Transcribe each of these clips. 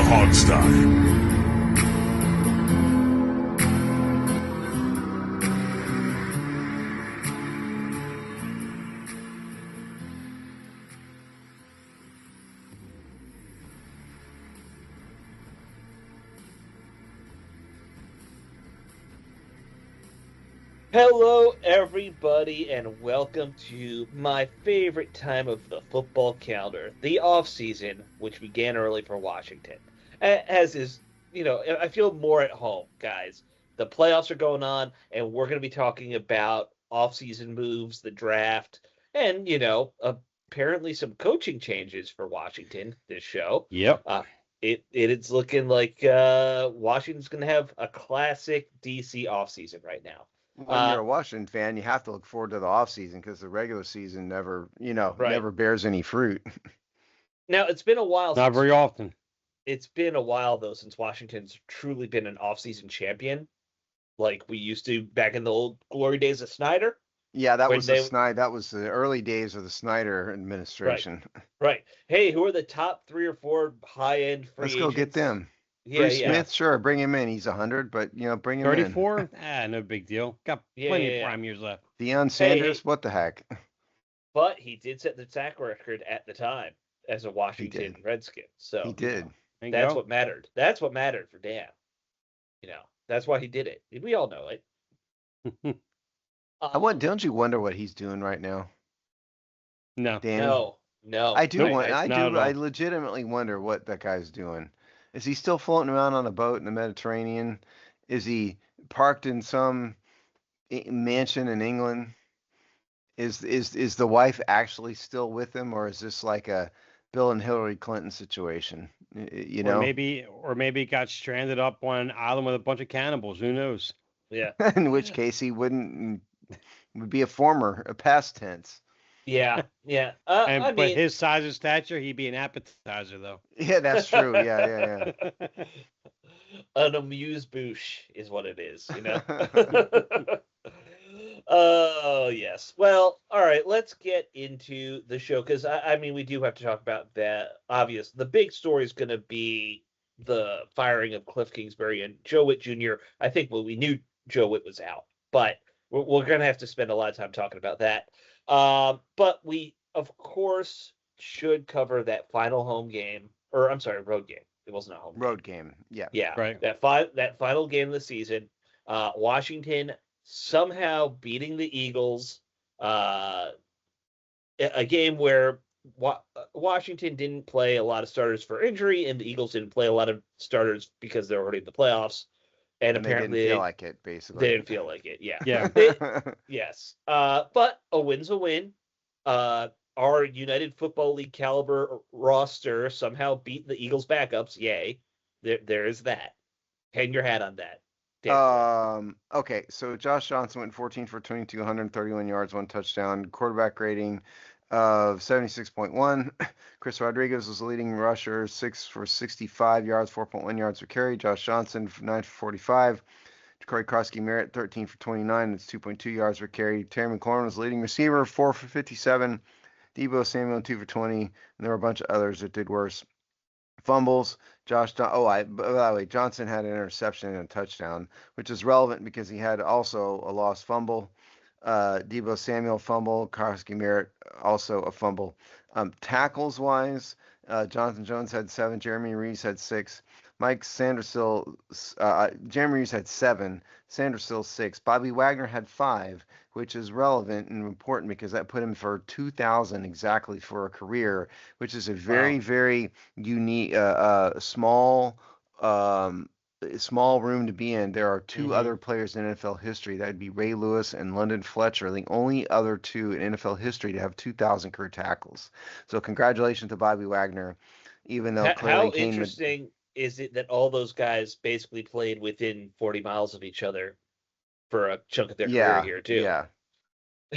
Podstock. Hello, everybody, and welcome to my favorite time of the football calendar, the off season, which began early for Washington. As is, I feel more at home, guys. The playoffs are going on, and we're going to be talking about off season moves, the draft, and, apparently some coaching changes for Washington this show. Yep. It's looking like Washington's going to have a classic DC offseason right now. When you're a Washington fan, you have to look forward to the offseason because the regular season never, Right. never bears any fruit. Now it's been a while. Not very often. It's been a while though since Washington's truly been an off-season champion, like we used to back in the old glory days of Snyder. Yeah, that When was they- that was the early days of the Snyder administration. Right. Hey, who are the top 3 or 4 high-end free Let's go get agents? them. Yeah, Bruce yeah. Smith, sure, bring him in. He's 100, but bring him in. 34? No big deal. Got Yeah, plenty yeah, of yeah. prime years left. Deion Sanders, hey. what the heck? But he did set the sack record at the time as a Washington did. Redskin. So He did. There you that's go. what mattered. That's what mattered for Dan. That's why he did it. We all know it. Don't you wonder what he's doing right now, No. Dan? No. I do. Nope. I Not do. at I all. legitimately wonder what that guy's doing. Is he still floating around on a boat in the Mediterranean? Is he parked in some mansion in England? Is the wife actually still with him, or is this like a Bill and Hillary Clinton situation? Or maybe he got stranded up on an island with a bunch of cannibals. Who knows? Yeah. In which case he would be a past tense. Yeah. But his size and stature, he'd be an appetizer though. Yeah, that's true. Yeah. An amuse-bouche is what it is, Oh, yes. Well, all right, let's get into the show because I mean, we do have to talk about that. Obvious. The big story is going to be the firing of Cliff Kingsbury and Joe Witt Jr. I think we knew Joe Witt was out, but we're going to have to spend a lot of time talking about that. But we, of course, should cover that final home game, or I'm sorry, road game. It wasn't a home road game. Yeah. Yeah. Right. That final game of the season. Washington somehow beating the Eagles. A game where Washington didn't play a lot of starters for injury, and the Eagles didn't play a lot of starters because they're already in the playoffs. And apparently they didn't feel like it, basically. They didn't feel like it, yeah. Yeah. Yes. But a win's a win. Our United Football League caliber roster somehow beat the Eagles backups. Yay. There is that. Hang your hat on that. Okay, so Josh Johnson went 14 for 22, 131 yards, 1 touchdown, quarterback rating of 76.1. Chris Rodriguez was the leading rusher, 6 for 65 yards, 4.1 yards per carry. Josh Johnson, 9 for 45. Corey Krosky Merritt, 13 for 29. That's 2.2 yards per carry. Terry McLaurin was the leading receiver, 4 for 57. Deebo Samuel, 2 for 20. And there were a bunch of others that did worse. Fumbles. By the way, Johnson had an interception and a touchdown, which is relevant because he had also a lost fumble. Deebo Samuel fumble. Krosky Merritt also a fumble. Tackles wise, Jonathan Jones had 7. Jeremy Reese had 6. Mike Sandersill, Jeremy Reese had 7. Sandersill 6. Bobby Wagner had 5, which is relevant and important because that put him for 2,000 exactly for a career, which is a very, very unique, small room to be in. There are 2 other players in NFL history. That would be Ray Lewis and London Fletcher, the only other 2 in NFL history to have 2,000 career tackles. So congratulations to Bobby Wagner, even though how interesting is it that all those guys basically played within 40 miles of each other for a chunk of their career here too? Yeah.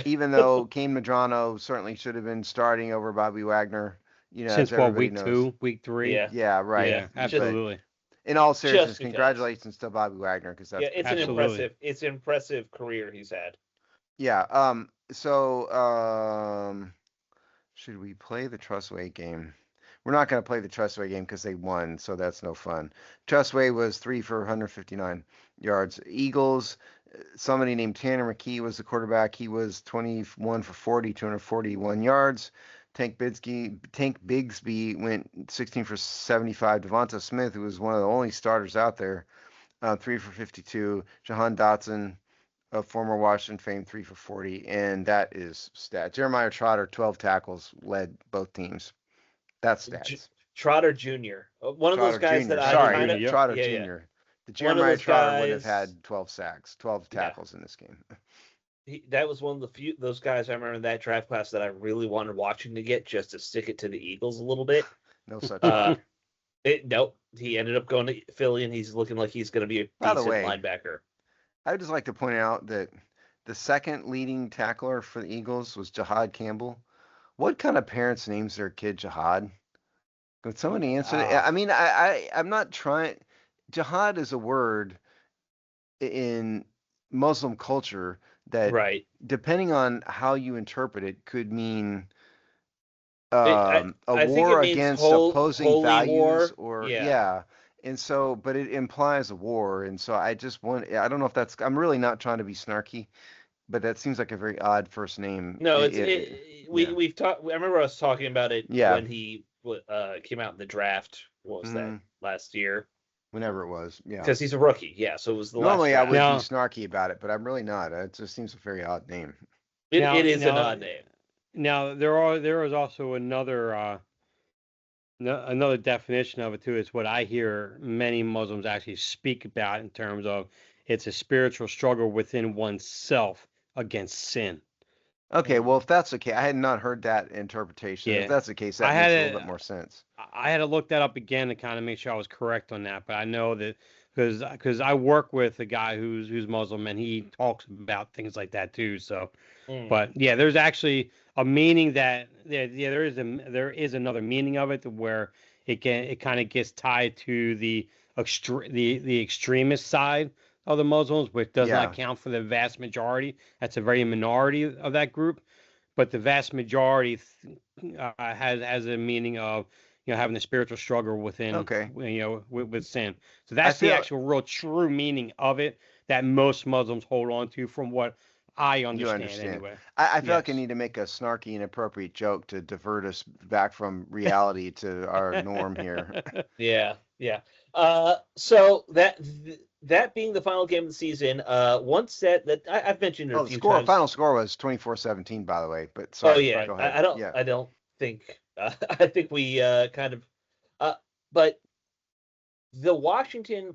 Even though Kane Medrano certainly should have been starting over Bobby Wagner, since week knows. 2, week 3. Yeah, right. Yeah, absolutely. In all seriousness, congratulations to Bobby Wagner because that's it's an impressive career he's had. Yeah. So should we play the Trustway game? we're not going to play the Trustway game because they won, so that's no fun. Trustway was 3 for 159 yards. Eagles, somebody named Tanner McKee was the quarterback. He was 21 for 40, 241 yards. Tank Bigsby went 16 for 75. Devonta Smith, who was one of the only starters out there, 3 for 52. Jahan Dotson, of former Washington fame, 3 for 40, and that is stat. Jeremiah Trotter, 12 tackles, led both teams. That's stats. Trotter Jr. One of those guys Jr. that I Sorry, kind of Trotter yeah, Jr. yeah. The One of Jeremiah those Trotter would have guys- had 12 sacks, 12 tackles in this game. that was one of the few those guys I remember in that draft class that I really wanted Washington to get just to stick it to the Eagles a little bit. No such Uh, luck. Nope. He ended up going to Philly, and he's looking like he's going to be a By the decent way, linebacker. I would just like to point out that the second leading tackler for the Eagles was Jihad Campbell. What kind of parents names their kid Jihad? Could somebody answer that? I mean, I'm not trying. Jihad is a word in Muslim culture that, Right. depending on how you interpret it, could mean I a think it war means against holy opposing values, war. or Yeah. And so, but it implies a war, and so I just want. I don't know if that's. I'm really not trying to be snarky, but that seems like a very odd first name. No, yeah. we've talked. I remember us talking about it Yeah. when he came out in the draft. What was that last year? Whenever it was, yeah. Because he's a rookie. Yeah, so it was the Normally I last would draft. be snarky about it, but I'm really not. It just seems a very odd name. It is an odd name. Now there is also another another definition of it too. Is what I hear many Muslims actually speak about in terms of it's a spiritual struggle within oneself against sin. Okay, well, if that's the case, I had not heard that interpretation. Yeah. If that's the case, that I makes had a a- little bit more sense. I had to look that up again to kind of make sure I was correct on that, but I know that because I work with a guy who's Muslim and he talks about things like that too. So, but yeah, there's actually a meaning that there is another meaning of it where it kind of gets tied to the extremist side of the Muslims, which does not count for the vast majority. That's a very minority of that group, but the vast majority has a meaning of having a spiritual struggle within with sin. So that's the actual real true meaning of it that most Muslims hold on to, from what I understand. Anyway. I feel like I need to make a snarky and appropriate joke to divert us back from reality to our norm here. Yeah. So that being the final game of the season, one set that I've mentioned it a few times. Final score was 24-17, by the way. But sorry. Oh yeah, go ahead. I don't think. I think we kind of. But the Washington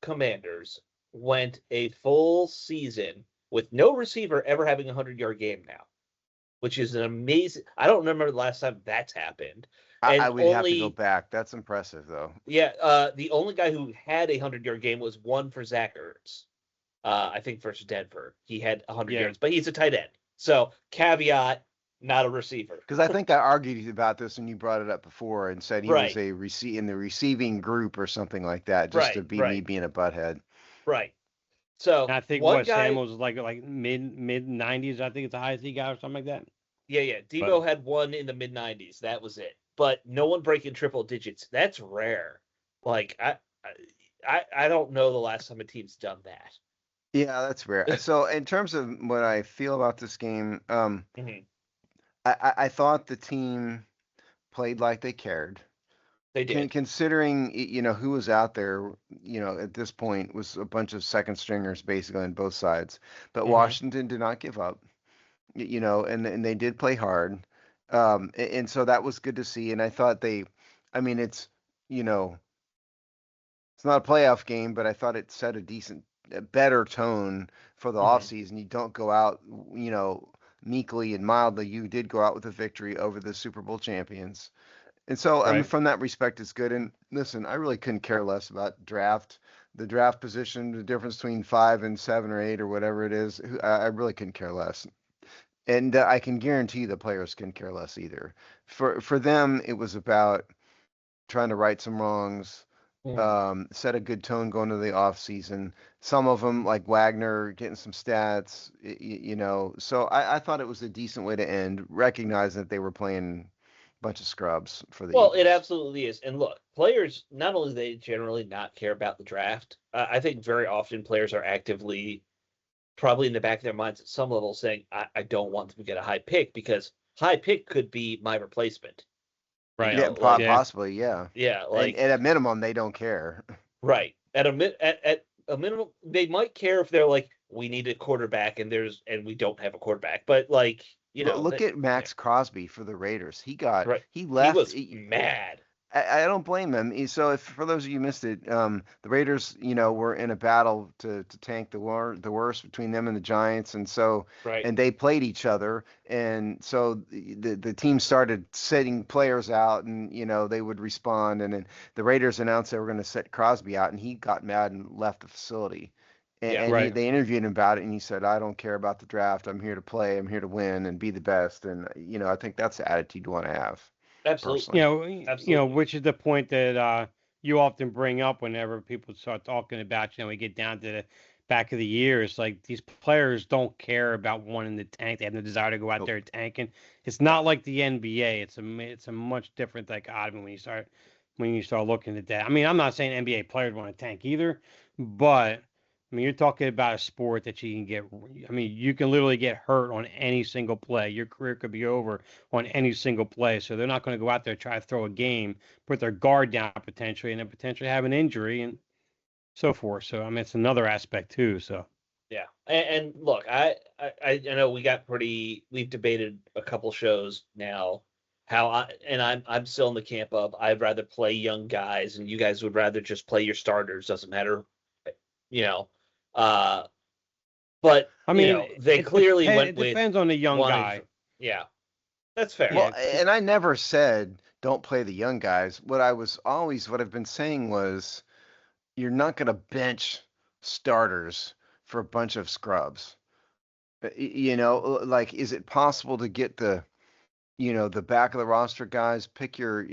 Commanders went a full season with no receiver ever having a 100-yard game now, which is an amazing. I don't remember the last time that's happened. I would have to go back. That's impressive, though. Yeah, the only guy who had a 100-yard game was one for Zach Ertz. I think versus Denver, he had 100 yards, but he's a tight end. So caveat, not a receiver. Because I think I argued about this when you brought it up before and said he was in the receiving group or something like that, just to be me being a butthead. Right. So and I think Samuels was like mid 90s. I think it's the highest he got or something like that. Yeah. Debo had one in the mid 90s. That was it. But no one breaking triple digits. That's rare. Like I don't know the last time a team's done that. Yeah, that's rare. So in terms of what I feel about this game, I thought the team played like they cared. They did. Considering, who was out there, at this point was a bunch of second stringers basically on both sides. But Washington did not give up, and they did play hard. And so that was good to see. And I thought it's not a playoff game, but I thought it set a better tone for the offseason. You don't go out, meekly and mildly. You did go out with a victory over the Super Bowl champions. And so, I mean, from that respect, it's good. And listen, I really couldn't care less about the draft position, the difference between 5 and 7 or 8 or whatever it is. I really couldn't care less. And I can guarantee the players can care less either. For them, it was about trying to right some wrongs, set a good tone going to the off season. Some of them, like Wagner, getting some stats, So I thought it was a decent way to end, recognizing that they were playing bunch of scrubs for the Well, it Eagles. absolutely is. And look, players, not only do they generally not care about the draft, I think very often players are actively, probably in the back of their minds at some level, saying, I don't want them to get a high pick because high pick could be my replacement. Right. Yeah, Like, Yeah. possibly, yeah. yeah, And like, at a minimum, they don't care. right. At a minimum, they might care if they're like, we need a quarterback and we don't have a quarterback. But like, Look at yeah, Max Crosby for the Raiders. right. He He left. was mad. I don't blame him. So if for those of you who missed it, the Raiders, were in a battle to tank the worst between them and the Giants, and so Right. and they played each other, and so the team started setting players out, and they would respond, and then the Raiders announced they were going to set Crosby out, and he got mad and left the facility. Yeah. And Right. they interviewed him about it, and he said, "I don't care about the draft. I'm here to play. I'm here to win and be the best." And I think that's the attitude you want to have. Absolutely. Absolutely. Which is the point that you often bring up whenever people start talking about, we get down to the back of the year. It's like these players don't care about wanting to tank. They have no desire to go out there tanking. It's not like the NBA. It's a much different dichotomy when you start looking at that. I mean, I'm not saying NBA players want to tank either, but I mean, you're talking about a sport that you can get. I mean, you can literally get hurt on any single play. Your career could be over on any single play. So they're not going to go out there and try to throw a game, put their guard down potentially, and then potentially have an injury and so forth. So I mean, it's another aspect too. So Yeah, and look, I know we've debated a couple shows now I'm still in the camp of I'd rather play young guys and you guys would rather just play your starters. Doesn't matter, you know. Uh, but I mean, they clearly went it with depends on the young guy. Yeah, that's fair. Well, Yeah. and I never said don't play the young guys. What I've been saying was you're not going to bench starters for a bunch of scrubs. Like, is it possible to get the back of the roster guys? Pick your,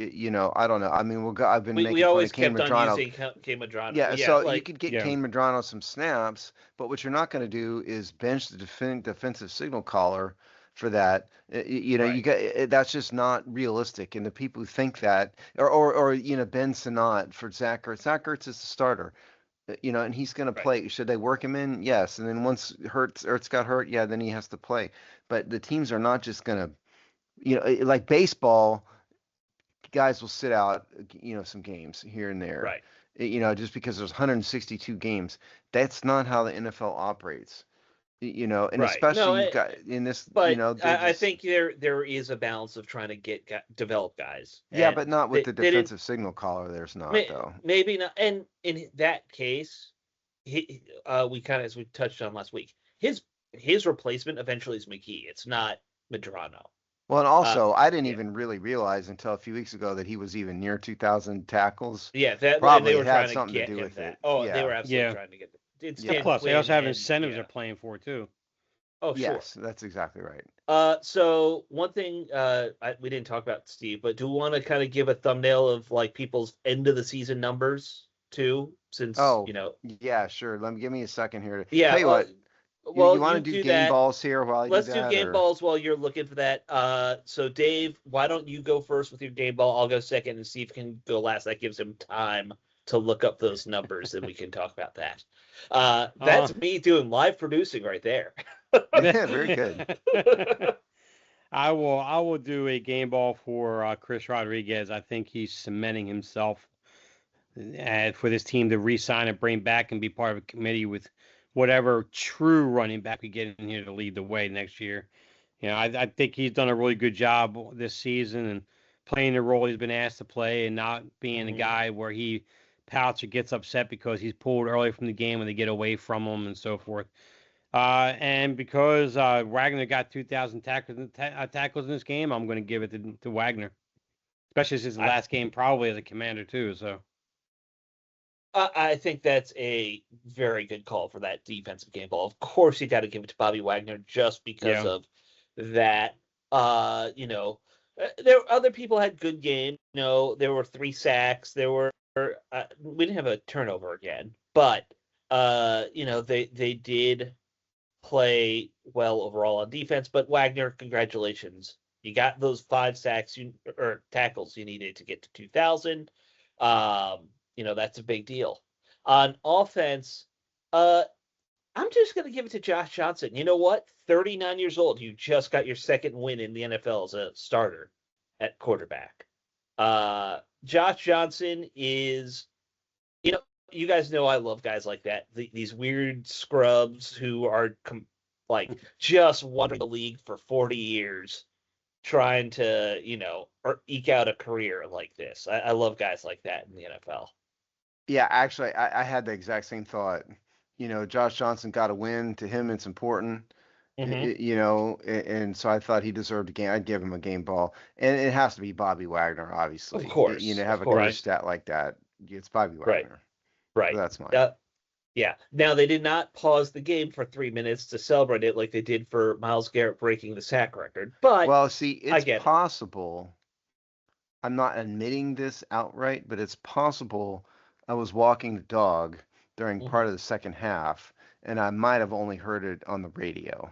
I don't know. I mean, I've been We making fun always of Kane kept on Madrano. using Kane Madrano. Yeah, Yeah, so you like could get Yeah. Kane Madrano some snaps, but what you're not going to do is bench the defensive signal caller for that. You Right. got that's just not realistic. And the people who think that, or Ben Sinnott for Zach Ertz. Zach Ertz is the starter, and he's going to Right. play. Should they work him in? Yes. And then once Ertz got hurt, yeah, then he has to play. But the teams are not just going to, like baseball, guys will sit out, some games here and there. Right. Just because there's 162 games. That's not how the NFL operates. And Right. especially No, you've got in this, But they're I just, think there is a balance of trying to develop guys. yeah, And but not with the they didn't- defensive signal caller. There's not may- though. maybe not. And in that case, we kind of, as we touched on last week, his replacement eventually is McKee. It's not Madrano. Well, and also, I didn't yeah. even really realize until a few weeks ago that he was even near 2,000 tackles. Yeah, that Probably they were had trying to something to get do him with that. it. Oh, Yeah. they were absolutely Yeah. trying to get. It's Yeah. Dan Plus, they Quinn also have and- incentives yeah. they're playing for too. Oh, sure. Yes, that's exactly right. So one thing we didn't talk about, Steve, but do we want to kind of give a thumbnail of like people's end of the season numbers too? Since Yeah, sure. Give me a second here. yeah. Tell you what, Well, you want to do game that. balls here while I Let's do do that? game or- balls while you're looking for that. So Dave, why don't you go first with your game ball? I'll go second, and Steve can go last. That gives him time to look up those numbers, and we can talk about that. That's me doing live producing right there. Yeah, very good. I will do a game ball for Chris Rodriguez. I think he's cementing himself for this team to re-sign and bring back and be part of a committee with whatever true running back we get in here to lead the way next year. I think he's done a really good job this season and playing the role he's been asked to play and not being a guy where he pouts or gets upset because he's pulled early from the game when they get away from him and so forth. And because Wagner got 2,000 tackles in this game, I'm going to give it to Wagner, especially since the last game probably as a commander too. So I think that's a very good call for that defensive game ball. Of course, you got to give it to Bobby Wagner just because of that. There other people had good games. There were 3 sacks. There were we didn't have a turnover again, but they did play well overall on defense. But Wagner, congratulations, You got those 5 sacks or tackles you needed to get to 2,000. That's a big deal. On offense, I'm just going to give it to Josh Johnson. You know what? 39 years old. You just got your second win in the NFL as a starter at quarterback. Josh Johnson is, you guys know I love guys like that. These weird scrubs who are just wandering the league for 40 years trying to, or eke out a career like this. I love guys like that in the NFL. Yeah, actually, I had the exact same thought. Josh Johnson got a win. To him, it's important. And so I thought he deserved a game. I'd give him a game ball, and it has to be Bobby Wagner, obviously. Of course, have a career stat like that, it's Bobby Wagner. Right. So that's mine. Yeah. Now they did not pause the game for 3 minutes to celebrate it like they did for Myles Garrett breaking the sack record. But well, see, it's possible. I'm not admitting this outright, but it's possible I was walking the dog during part of the second half, and I might have only heard it on the radio.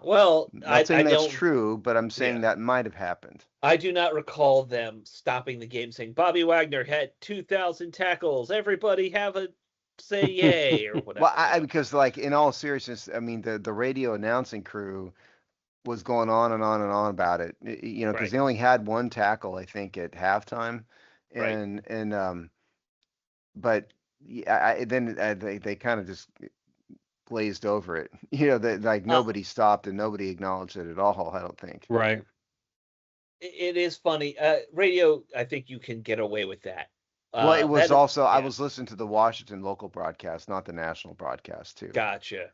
Well, not saying that's true, but I'm saying that might have happened. I do not recall them stopping the game saying Bobby Wagner had 2,000 tackles. Everybody have a say yay or whatever. Well, because in all seriousness, I mean the radio announcing crew was going on and on and on about it. Because they only had one tackle, I think, at halftime, but they kind of just glazed over it. That nobody stopped and nobody acknowledged it at all. I don't think. Right. It is funny. Radio, I think you can get away with that. Well, it was also I was listening to the Washington local broadcast, not the national broadcast, too. Gotcha.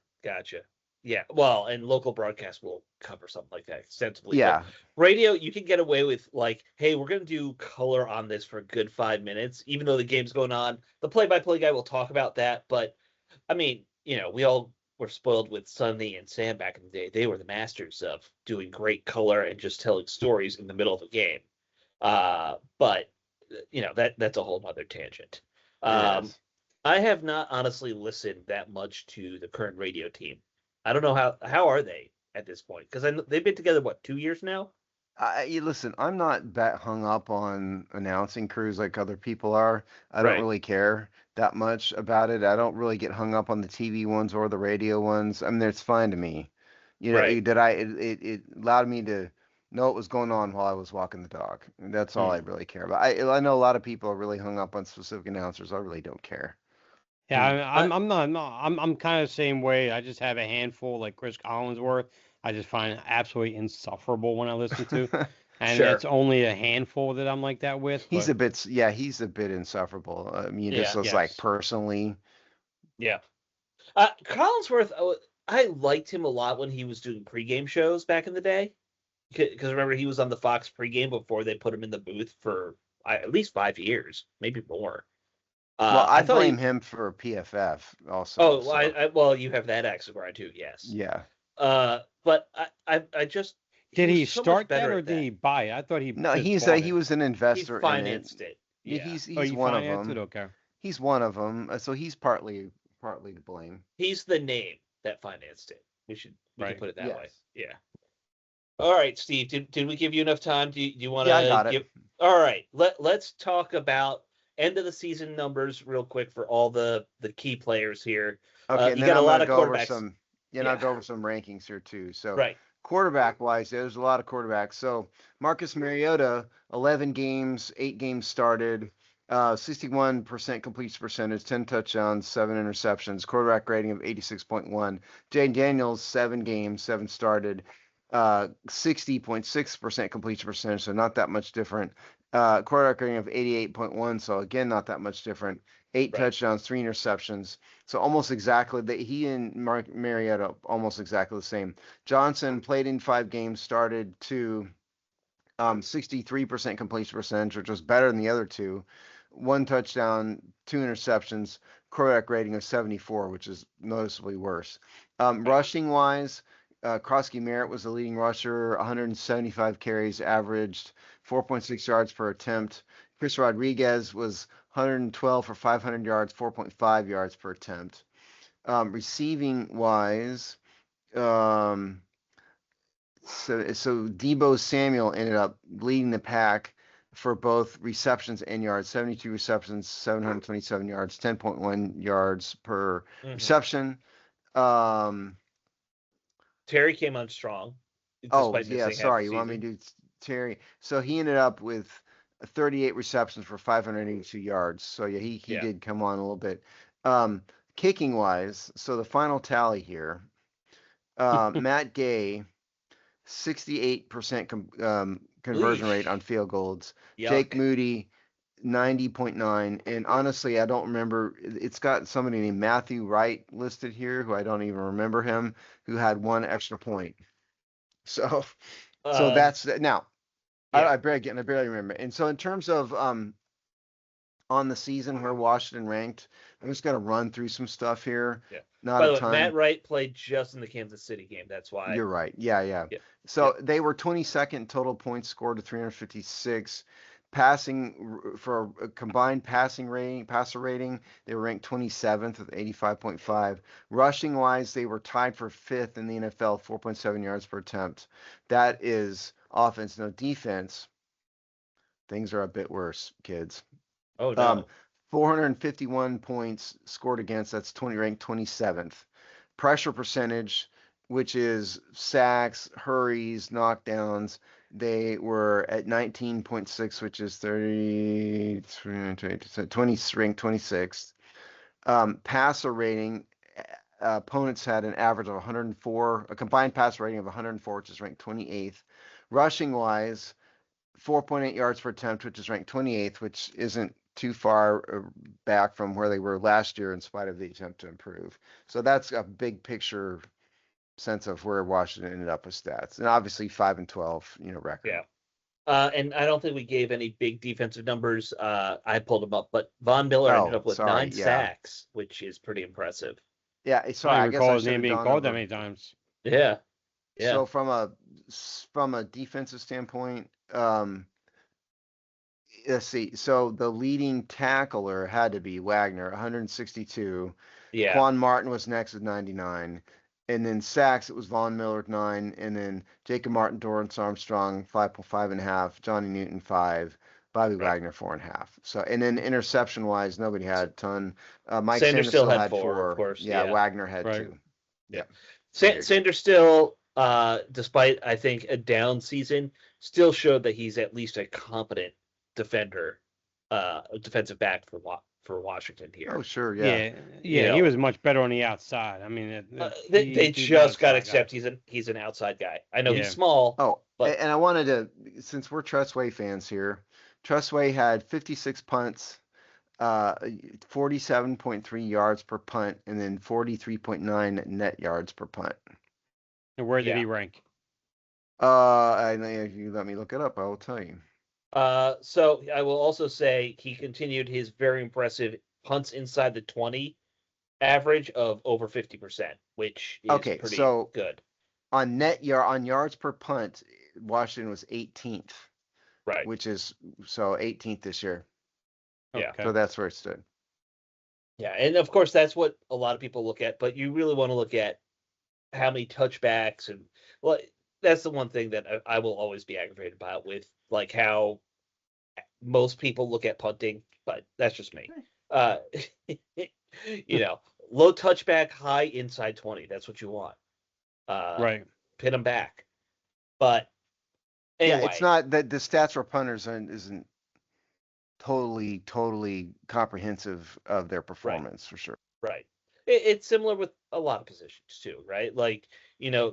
Yeah. Well, and local broadcast will cover something like that extensively. Yeah. But radio, you can get away with hey, we're going to do color on this for a good 5 minutes, even though the game's going on. The play-by-play guy will talk about that. But, I mean, we all were spoiled with Sonny and Sam back in the day. They were the masters of doing great color and just telling stories in the middle of a game. But, that's a whole other tangent. I have not honestly listened that much to the current radio team. I don't know how are they at this point? Because they've been together, 2 years now? Listen, I'm not that hung up on announcing crews like other people are. I don't really care that much about it. I don't really get hung up on the TV ones or the radio ones. I mean, it's fine to me. It allowed me to know what was going on while I was walking the dog. And that's all I really care about. I know a lot of people are really hung up on specific announcers. I really don't care. Yeah, I'm not. I'm kind of the same way. I just have a handful like Chris Collinsworth. I just find it absolutely insufferable when I listen to, and it's only a handful that I'm like that with. He's a bit insufferable. I mean, personally. Yeah, Collinsworth. I liked him a lot when he was doing pregame shows back in the day, because remember he was on the Fox pregame before they put him in the booth for at least 5 years, maybe more. I blame him for PFF also. Oh, well, you have that axe to grind too. Yes. Yeah. But I just did he start that or did he buy it? I thought he he was an investor. He financed it. Yeah. He's one of them. Okay. He's one of them. So he's partly to blame. He's the name that financed it. We can put it that way. Yeah. All right, Steve. Did we give you enough time? Do you want to? Yeah, I got it. All right. Let's talk about end of the season numbers real quick for all the key players here. Okay, you got a lot of quarterbacks. I'll go over some rankings here too. So quarterback wise, there's a lot of quarterbacks. So Marcus Mariota, 11 games, 8 games started, 61% completion percentage, 10 touchdowns, 7 interceptions, quarterback rating of 86.1. Jayden Daniels, 7 games, 7 started, 60.6% completion percentage, so not that much different. Quarterback rating of 88.1, so again, not that much different. 8 touchdowns, 3 interceptions. So almost exactly, he and Mariota almost exactly the same. Johnson played in 5 games, started to 63% completion percentage, which was better than the other 2. 1 touchdown, 2 interceptions, quarterback rating of 74, which is noticeably worse. Rushing wise, Krosky Merritt was the leading rusher, 175 carries, averaged 4.6 yards per attempt. Chris Rodriguez was 112 for 500 yards, 4.5 yards per attempt. Receiving wise, So Deebo Samuel ended up leading the pack for both receptions and yards. 72 receptions, 727 yards, 10.1 yards per reception. Terry came on strong. Oh yeah, sorry. You want me to do Terry? So he ended up with 38 receptions for 582 yards. So yeah, he did come on a little bit. Kicking wise, so the final tally here, Matt Gay, 68% conversion rate on field goals. Yuck. Jake Moody, 90.9. And honestly, I don't remember. It's got somebody named Matthew Wright listed here, who I don't even remember him, who had 1 extra point. So that's now. Yeah. I barely remember. And so in terms of on the season where Washington ranked, I'm just gonna run through some stuff here. Yeah. Not By a the ton. way, Matt Wright played just in the Kansas City game. That's why. You're right. Yeah. So they were 22nd total points scored to 356. Passing for a combined passer rating, they were ranked 27th with 85.5. Rushing wise, they were tied for 5th in the NFL, 4.7 yards per attempt. That is offense, no defense. Things are a bit worse, kids. Oh no. 451 points scored against. That's ranked 27th. Pressure percentage, which is sacks, hurries, knockdowns, they were at 19.6, which is 20, ranked 26th. Passer rating, opponents had an average of 104, a combined passer rating of 104, which is ranked 28th. Rushing wise, 4.8 yards per attempt, which is ranked 28th, which isn't too far back from where they were last year in spite of the attempt to improve. So that's a big picture sense of where Washington ended up with stats. And obviously 5-12, record. Yeah. And I don't think we gave any big defensive numbers. I pulled them up, but Von Miller ended up with 9 sacks, which is pretty impressive. Yeah, sorry, I guess I his name being called that many times. Yeah. So from a defensive standpoint, let's see. So the leading tackler had to be Wagner, 162. Yeah. Quan Martin was next with 99. And then sacks, it was Von Miller with 9. And then Jacob Martin, Dorrance Armstrong, 5.5. Johnny Newton, 5. Bobby Wagner, 4.5. So, and then interception wise, nobody had a ton. Mike Sanders still had 4. Of course. Yeah, Wagner had 2. Yeah. Sanders still, despite I think a down season, still showed that he's at least a competent defender, defensive back for Washington here. Oh, sure, yeah. He was much better on the outside. I mean, they just got to accept he's an outside guy. I know he's small. Oh, but... and I wanted to, since we're Tressway fans here, Tressway had 56 punts, 47.3 yards per punt, and then 43.9 net yards per punt. And where did he rank? If you let me look it up, I will tell you. So I will also say he continued his very impressive punts inside the 20 average of over 50%, which is pretty good. On yards per punt, Washington was 18th. Right. Which is 18th this year. Yeah. So that's where it stood. Yeah, and of course that's what a lot of people look at, but you really want to look at how many touchbacks and that's the one thing that I will always be aggravated about with like how most people look at punting, but that's just me. Low touchback, high inside 20. That's what you want. Right. Pin them back. But anyway. Yeah, it's not that the stats for punters isn't totally comprehensive of their performance for sure. Right. It's similar with a lot of positions too, right? Like,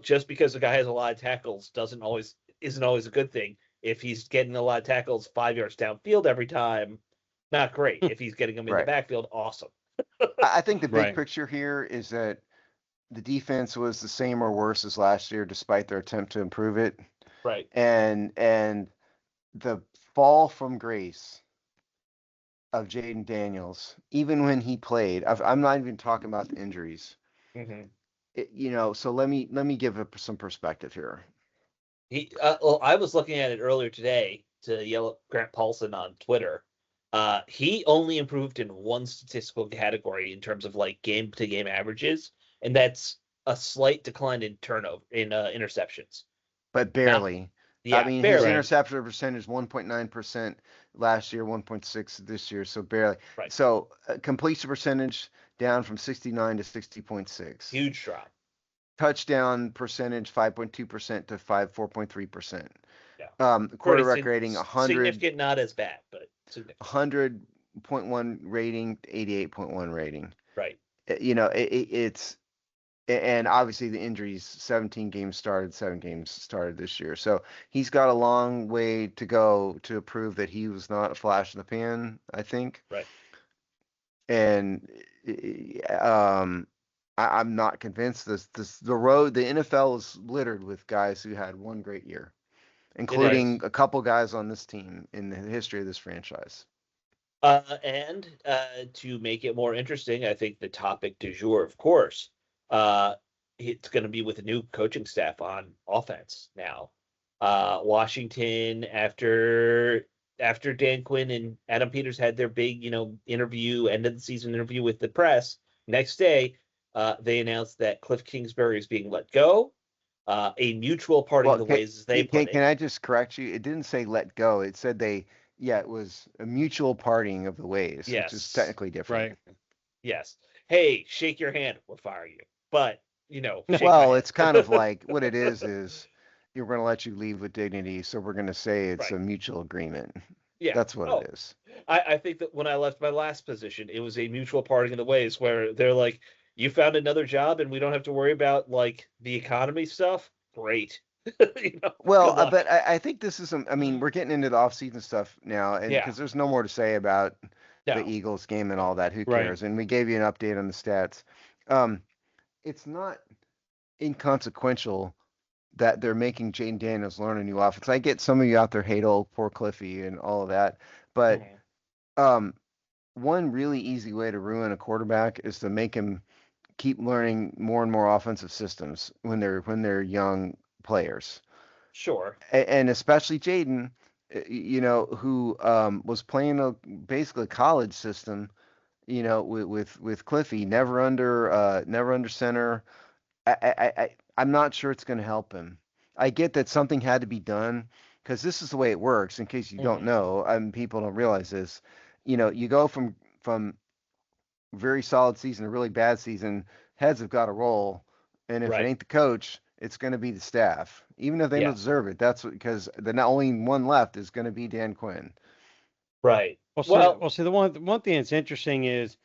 just because a guy has a lot of tackles isn't always a good thing. If he's getting a lot of tackles 5 yards downfield every time, not great. If he's getting them in the backfield, awesome. I think the big picture here is that the defense was the same or worse as last year, despite their attempt to improve it. Right. And the fall from grace of Jaden Daniels, even when he played, I'm not even talking about the injuries. Mm-hmm. So let me give some perspective here. I was looking at it earlier today to yell at Grant Paulson on Twitter. He only improved in one statistical category in terms of like game to game averages, and that's a slight decline in turnover in interceptions. but barely. Yeah, I mean, his barely. interception percentage 1.9% last year, 1.6 this year, so barely. Right. So completion percentage down from 69 to 60.6. Huge drop. Touchdown percentage 5.2% to 4.3%. Yeah. Quarterback rating 100. Significant, not as bad, but significant. 100.1 rating, 88.1 rating. Right. You know, it's, and obviously the injuries, 17 games started, 7 games started this year. So he's got a long way to go to prove that he was not a flash in the pan, I think. Right. And I'm not convinced the NFL is littered with guys who had one great year, including a couple guys on this team in the history of this franchise. And to make it more interesting, I think the topic du jour, of course, it's going to be with a new coaching staff on offense now. Washington, after Dan Quinn and Adam Peters had their big, interview, end of the season interview with the press, next day, they announced that Cliff Kingsbury is being let go. A mutual parting of the ways, as they put it. Can I just correct you? It didn't say let go. It said it was a mutual parting of the ways, yes. Which is technically different. Right. Yes. Hey, shake your hand. We'll fire you. But, well, it's kind of like what it is you're going to let you leave with dignity. So we're going to say it's a mutual agreement. Yeah. That's what it is. I think that when I left my last position, it was a mutual parting of the ways where they're like, you found another job and we don't have to worry about like the economy stuff. Great. Well, but I think this is we're getting into the off-season stuff now, and because there's no more to say about the Eagles game and all that. Who cares? Right. And we gave you an update on the stats. It's not inconsequential that they're making Jayden Daniels learn a new offense. I get some of you out there hate old poor Cliffy and all of that, but one really easy way to ruin a quarterback is to make him keep learning more and more offensive systems when they're young players. Sure. And especially Jayden, who was playing basically a college system, with Cliffy, never under center. I'm not sure it's going to help him. I get that something had to be done because this is the way it works. In case you don't know, people don't realize this. You go from very solid season to really bad season. Heads have got to roll, and if it ain't the coach, it's going to be the staff, even if they don't deserve it. That's because the only one left is going to be Dan Quinn. Right. Well, see, the one thing that's interesting is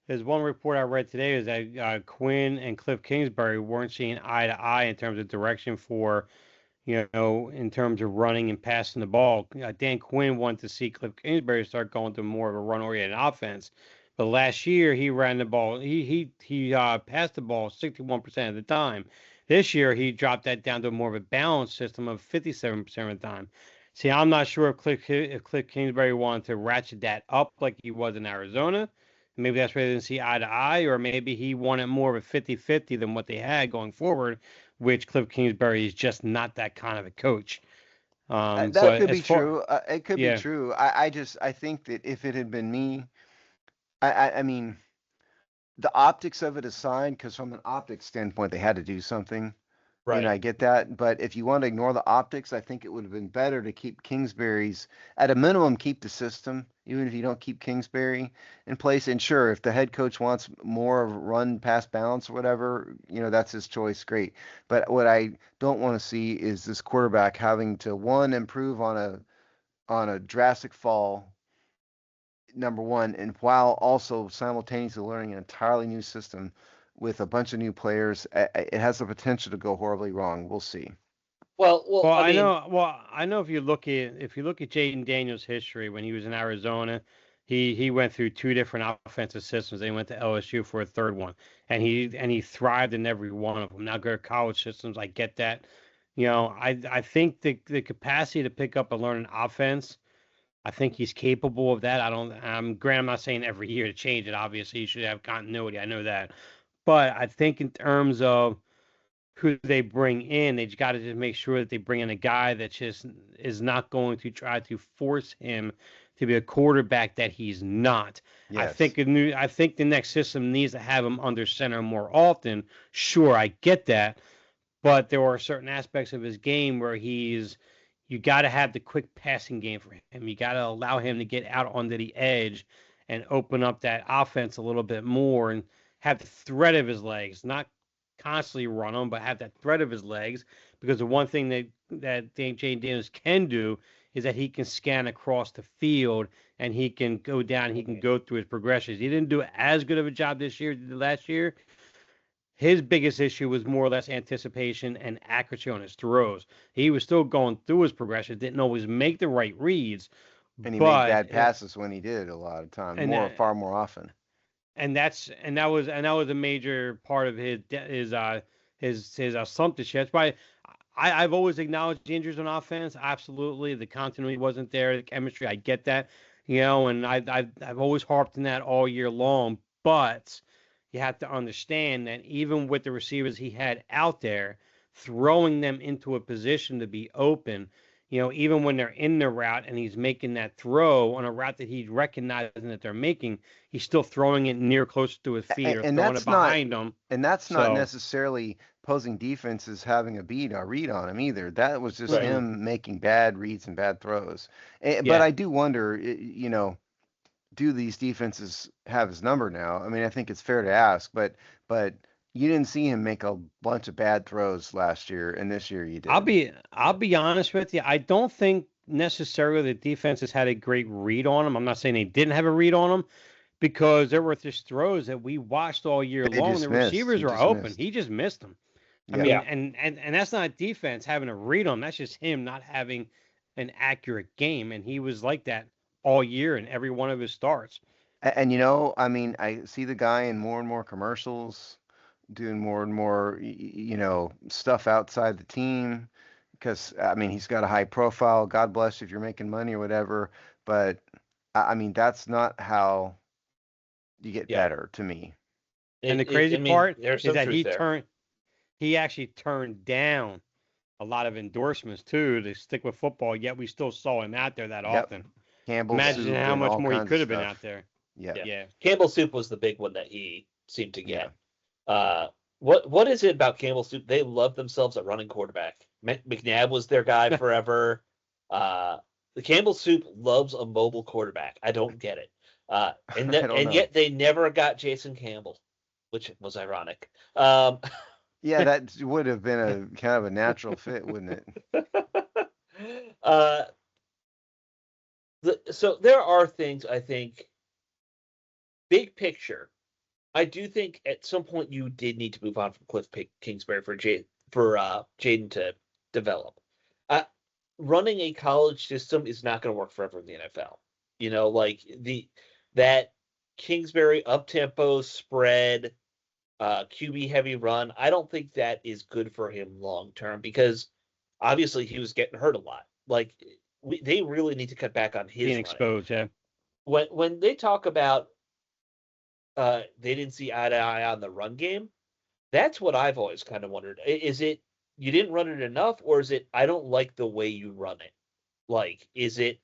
one report I read today is that Quinn and Cliff Kingsbury weren't seeing eye to eye in terms of direction for, in terms of running and passing the ball. Dan Quinn wanted to see Cliff Kingsbury start going to more of a run-oriented offense. But last year he ran the ball. He passed the ball 61% of the time. This year he dropped that down to more of a balanced system of 57% of the time. See, I'm not sure if Cliff Kingsbury wanted to ratchet that up like he was in Arizona. Maybe that's why they didn't see eye to eye, or maybe he wanted more of a 50-50 than what they had going forward, which Cliff Kingsbury is just not that kind of a coach. That could be true. It could be true. I think that if it had been me, I mean, the optics of it aside, because from an optics standpoint, they had to do something. Right. And I get that. But if you want to ignore the optics, I think it would have been better to keep Kingsbury's, at a minimum, keep the system, even if you don't keep Kingsbury in place. And sure, if the head coach wants more of run pass balance or whatever, that's his choice. Great. But what I don't want to see is this quarterback having to, one, improve on a drastic fall, number one, and while also simultaneously learning an entirely new system with a bunch of new players. It has the potential to go horribly wrong. We'll see. Well, I know if you look at Jayden Daniels' history when he was in Arizona, he went through 2 different offensive systems. He went to LSU for a third one, and he thrived in every one of them. Now, good college systems, I get that. I think the capacity to pick up and learn an offense, I think he's capable of that. Grant, I'm not saying every year to change it. Obviously, you should have continuity. I know that. But I think in terms of who they bring in, they just got to just make sure that they bring in a guy that just is not going to try to force him to be a quarterback that he's not. Yes. I think the next system needs to have him under center more often. Sure, I get that. but there are certain aspects of his game where you got to have the quick passing game for him. You got to allow him to get out onto the edge and open up that offense a little bit more and have the threat of his legs, not constantly run them, but have that threat of his legs. Because the one thing that Jay Daniels can do is that he can scan across the field and he can go down, he can go through his progressions. He didn't do as good of a job this year as he did last year. His biggest issue was more or less anticipation and accuracy on his throws. He was still going through his progression, didn't always make the right reads, And he but made bad passes when he did a lot of times, far more often. And that was a major part of his slump this year. That's why I've always acknowledged the injuries on offense. Absolutely, the continuity wasn't there, the chemistry. I get that, and I've always harped on that all year long. But you have to understand that even with the receivers he had out there, throwing them into a position to be open, even when they're in the route and he's making that throw on a route that he's recognizing that they're making, he's still throwing it near close to his feet or throwing it behind him. And that's not necessarily opposing defenses having a read on him either. That was just him making bad reads and bad throws. But I do wonder, do these defenses have his number now? I mean, I think it's fair to ask, but you didn't see him make a bunch of bad throws last year, and this year you did. I'll be honest with you. I don't think necessarily the defenses had a great read on him. I'm not saying they didn't have a read on him, because there were just throws that we watched all year long. The receivers were open. He just missed them. I mean, and that's not defense having a read on him. That's just him not having an accurate game, and he was like that all year in every one of his starts. And I mean, I see the guy in more and more commercials, doing more and more, stuff outside the team, because I mean, he's got a high profile. God bless you if you're making money or whatever, but I mean, that's not how you get better to me. And the crazy part is that he actually turned down a lot of endorsements too to stick with football, yet we still saw him out there that often. Imagine how much more he could have been out there. Yeah. Campbell Soup was the big one that he seemed to get. What is it about Campbell Soup? They love themselves at running quarterback. McNabb was their guy forever. The Campbell Soup loves a mobile quarterback. I don't get it. And yet they never got Jason Campbell, which was ironic. Yeah, that would have been a kind of a natural fit, wouldn't it? So there are things, I think, big picture. I do think at some point you did need to move on from Cliff Kingsbury for Jayden to develop. Running a college system is not going to work forever in the NFL. Like that Kingsbury up-tempo spread, QB heavy run, I don't think that is good for him long term, because obviously he was getting hurt a lot. Like they really need to cut back on his being exposed. Yeah. When they talk about they didn't see eye to eye on the run game, that's what I've always kind of wondered. Is it you didn't run it enough, or is it I don't like the way you run it? Like, is it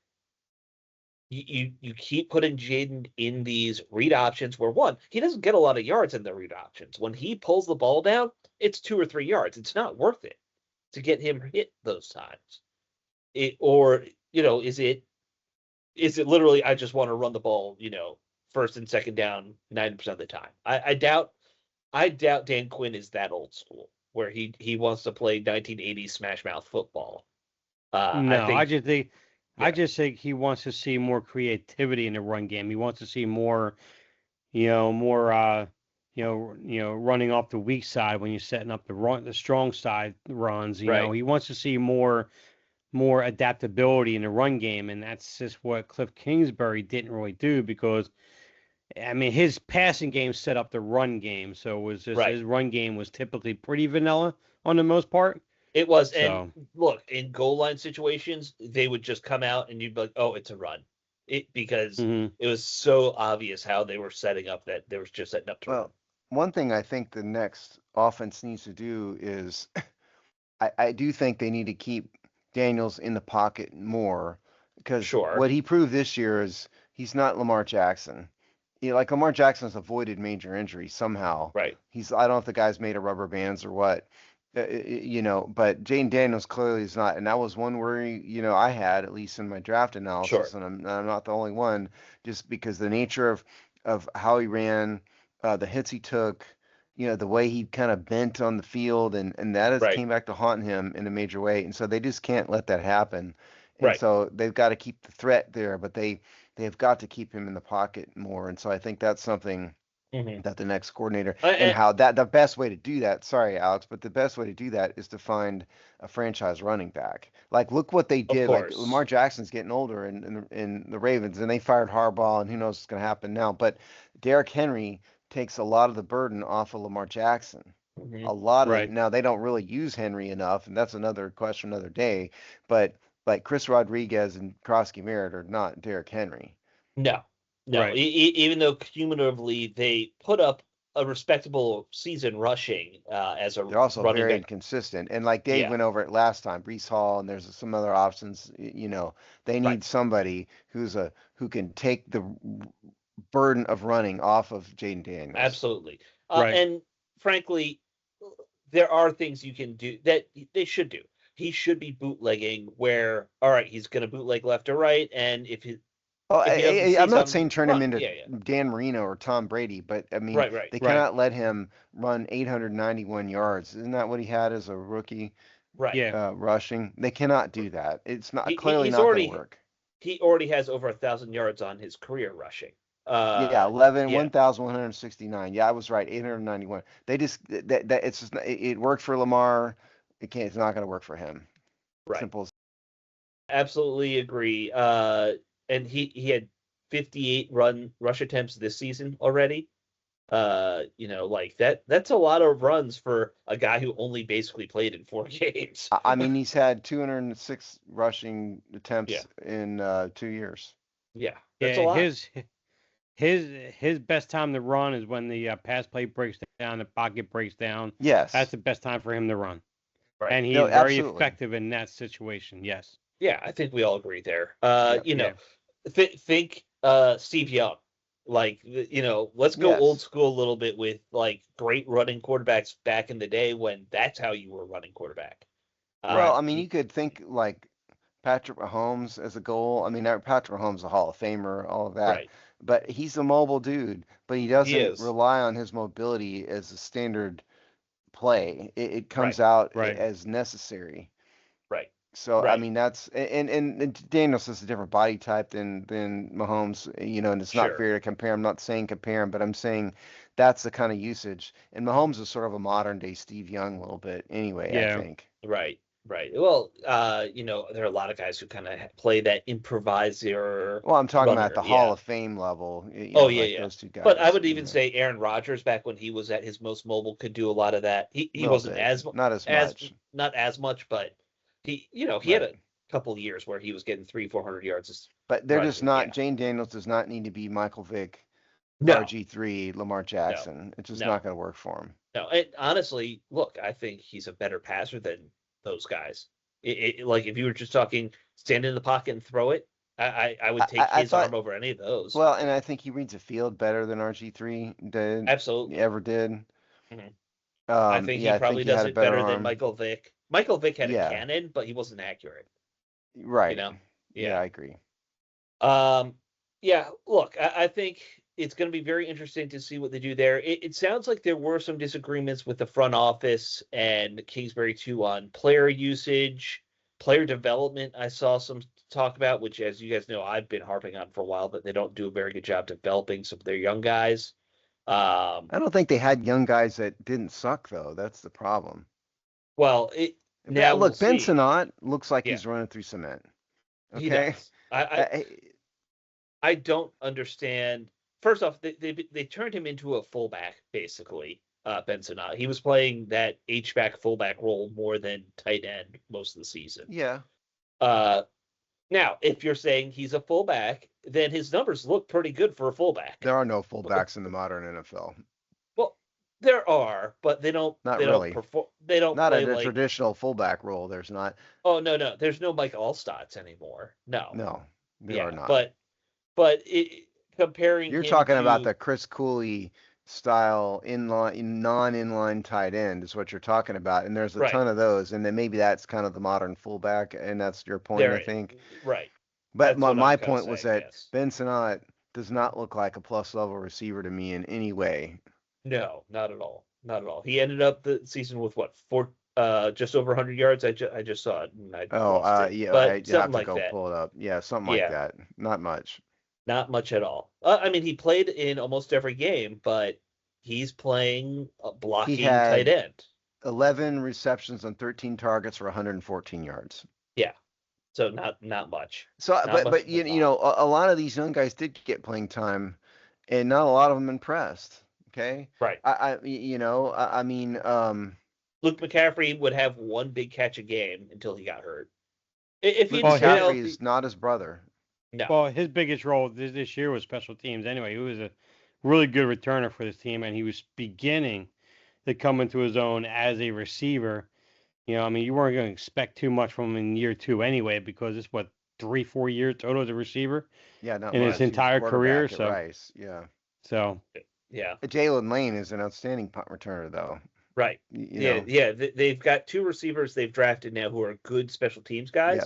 you keep putting Jayden in these read options where, one, he doesn't get a lot of yards in the read options. When he pulls the ball down, it's 2 or 3 yards. It's not worth it to get him hit those times. Is it literally I just want to run the ball, first and second down 90% of the time? I doubt Dan Quinn is that old school where he wants to play 1980s smash mouth football. I just think he wants to see more creativity in the run game. He wants to see more, running off the weak side when you're setting up the strong side runs. He wants to see more adaptability in the run game, and that's just what Cliff Kingsbury didn't really do, because I mean his passing game set up the run game, so it was just his run game was typically pretty vanilla on the most part. It was, and look, in goal line situations, they would just come out and you'd be like, "Oh, it's a run," because it was so obvious how they were setting up that they were just setting up to run. One thing I think the next offense needs to do is, I do think they need to keep Daniels in the pocket more, because what he proved this year is he's not Lamar Jackson. Like Lamar Jackson's avoided major injury somehow. Right. I don't know if the guy's made of rubber bands or what. But Jane Daniels clearly is not, and that was one worry, I had at least in my draft Sure. analysis, and I'm not the only one, just because the nature of how he ran, the hits he took, the way he kind of bent on the field, and that has Right. came back to haunt him in a major way, and so they just can't let that happen, and Right. so they've got to keep the threat there, but they've got to keep him in the pocket more, and so I think that's something Hmm. that the next coordinator and And, how that the best way to do that, sorry Alex, but the best way to do that is to find a franchise running back. Like look what they of did. Like course. Lamar Jackson's getting older in the Ravens, and they fired Harbaugh, and who knows what's going to happen now. But Derrick Henry takes a lot of the burden off of Lamar Jackson. Hmm. A lot of the Right. now they don't really use Henry enough, and that's another question another day. But like Chris Rodriguez and Krosky Merritt are not Derrick Henry. No, no. Right. Even though cumulatively they put up a respectable season rushing as a They're also running very back. inconsistent. And like Dave Yeah, went over it last time, Brees Hall, and there's some other options. They right. need somebody who can take the burden of running off of Jaden Daniels. Absolutely. Right. And frankly, there are things you can do that they should do. He should be bootlegging where, all right, he's going to bootleg left or right, and Oh, if he doesn't see I'm not something, saying turn him run. into Yeah, yeah. Dan Marino or Tom Brady, but I mean, Right, right, they Right. cannot let him run 891 yards. Isn't that what he had as a rookie right. Yeah. rushing? They cannot do that. It's not He, clearly he's not going to already work. he already has over 1,000 yards on his career rushing. Yeah, 11, Yeah, 1,169. Yeah, I was right. 891. They just that it's just it worked for Lamar. It's not going to work for him. right. Simple as Absolutely agree. And he had 58 rush attempts this season already. Like that's a lot of runs for a guy who only basically played in 4 games. I mean, he's had 206 rushing Yeah, attempts in 2 years. yeah, that's a Yeah. lot. His best time to run is when the pass play breaks down, the pocket breaks down. That's Yes. the best time for him to run, Right. and he No, is very absolutely. effective in that situation. Yes. Yeah, I think we all agree there. Yep. Yeah. Think Steve Young. Like let's go old Yes. school a little bit with like great running quarterbacks back in the day when that's how you were running quarterback. Well, Right. I mean, you could think like Patrick Mahomes as a goal. I mean, Patrick Mahomes is a Hall of Famer, all of that. Right. But he's a mobile dude, but he He doesn't is. rely on his mobility as a standard play. It Right. comes out Right. as necessary. Right. So I Right. mean that's and Daniels is a different body type than Mahomes, and it's not Sure. fair to compare. I'm not saying compare him, but I'm saying that's the kind of usage. And Mahomes is sort of a modern day Steve Young a little bit anyway, I Yeah. think. Right. Right. Well, there are a lot of guys who kind of play that improviser Well, I'm talking about runner. the Hall Yeah. of Fame level, Oh, yeah, like yeah. those two But I guys, would even say Aaron Rodgers back when he was at his most mobile could do a lot of that. He a he little wasn't bit, not as as much. not as much, but he had Right. a couple years where he was getting 300-400 yards But they're just rushing. not. Yeah. Jane Daniels does not need to be Michael Vick, No. RG3, Lamar No. Jackson. It's just not No. going to work for him. No. And honestly, look, I think he's a better passer than those guys. Like if you were just talking stand in the pocket and throw it, I would take I his thought arm over any of those. Well, and I think he reads the field better than RG3 did Absolutely. ever did. Mhm. I think he Yeah, I think probably he does had a it better better than arm. Michael Vick. Michael Vick had a Yeah, cannon, but he wasn't accurate. You right. know? Yeah, Yeah. I agree. Um, yeah. Look, I think it's going to be very interesting to see what they do there. It sounds like there were some disagreements with the front office and Kingsbury too on player usage, player development. I saw some talk about, which, as you guys know, I've been harping on for a while, that they don't do a very good job developing some of their young guys. Um, I don't think they had young guys that didn't suck though. That's the problem. well, now we'll Look, Ben see. Sinnott looks like Yeah, he's running through cement. he Okay. does. I don't understand. First off, they turned him into a fullback basically. Ben Sinnott. He was playing that H back fullback role more than tight end most of the season. Yeah. Uh, Now, if you're saying he's a fullback, then his numbers look pretty good for a fullback. There are no fullbacks in the modern NFL. Well, there are, but they don't Not they don't really. perform. They don't Not play in a like. traditional fullback role. There's not. Oh, no, there's no Mike Allstotts anymore. No. No, there are Yeah, not. but comparing You're him talking about to. the Chris Cooley style non-inline tight end is what you're talking about, and there's a Right. ton of those, and then maybe that's kind of the modern fullback, and that's your point, There, I think. right. But That's what my I'm kind of point was saying. that Yes. Ben Sinnott does not look like a plus level receiver to me in any way. No, not at all. Not at all. He ended up the season with what, just over 100 yards. I just saw it and I lost it. Yeah, I But have something to like go that. pull it up. Yeah, something like Yeah, that. Not much. not much at all. I mean, he played in almost every game, but he's playing a He blocking tight had end. 11 receptions on 13 targets for 114 yards. Yeah. So not much. So, Not much but of a you know, pop. a lot of these young guys did get playing time, and not a lot of them impressed. Okay, Right. I mean, Luke McCaffrey would have one big catch a game until he got hurt. If Luke he'd stay McCaffrey healthy, is not his brother. no. Well, his biggest role this year was special teams. Anyway, he was a really good returner for this team, and he was beginning to come into his own as a receiver. You know, I mean, you weren't going to expect too much from him in year 2 anyway, because it's what 3-4 years total as a receiver Yeah, not in much. his He was entire career. quarterback at So, Rice. Yeah. so Yeah. Jalen Lane is an outstanding punt returner, though. Right. You Yeah, know. yeah. They've got two receivers they've drafted now who are good special teams guys.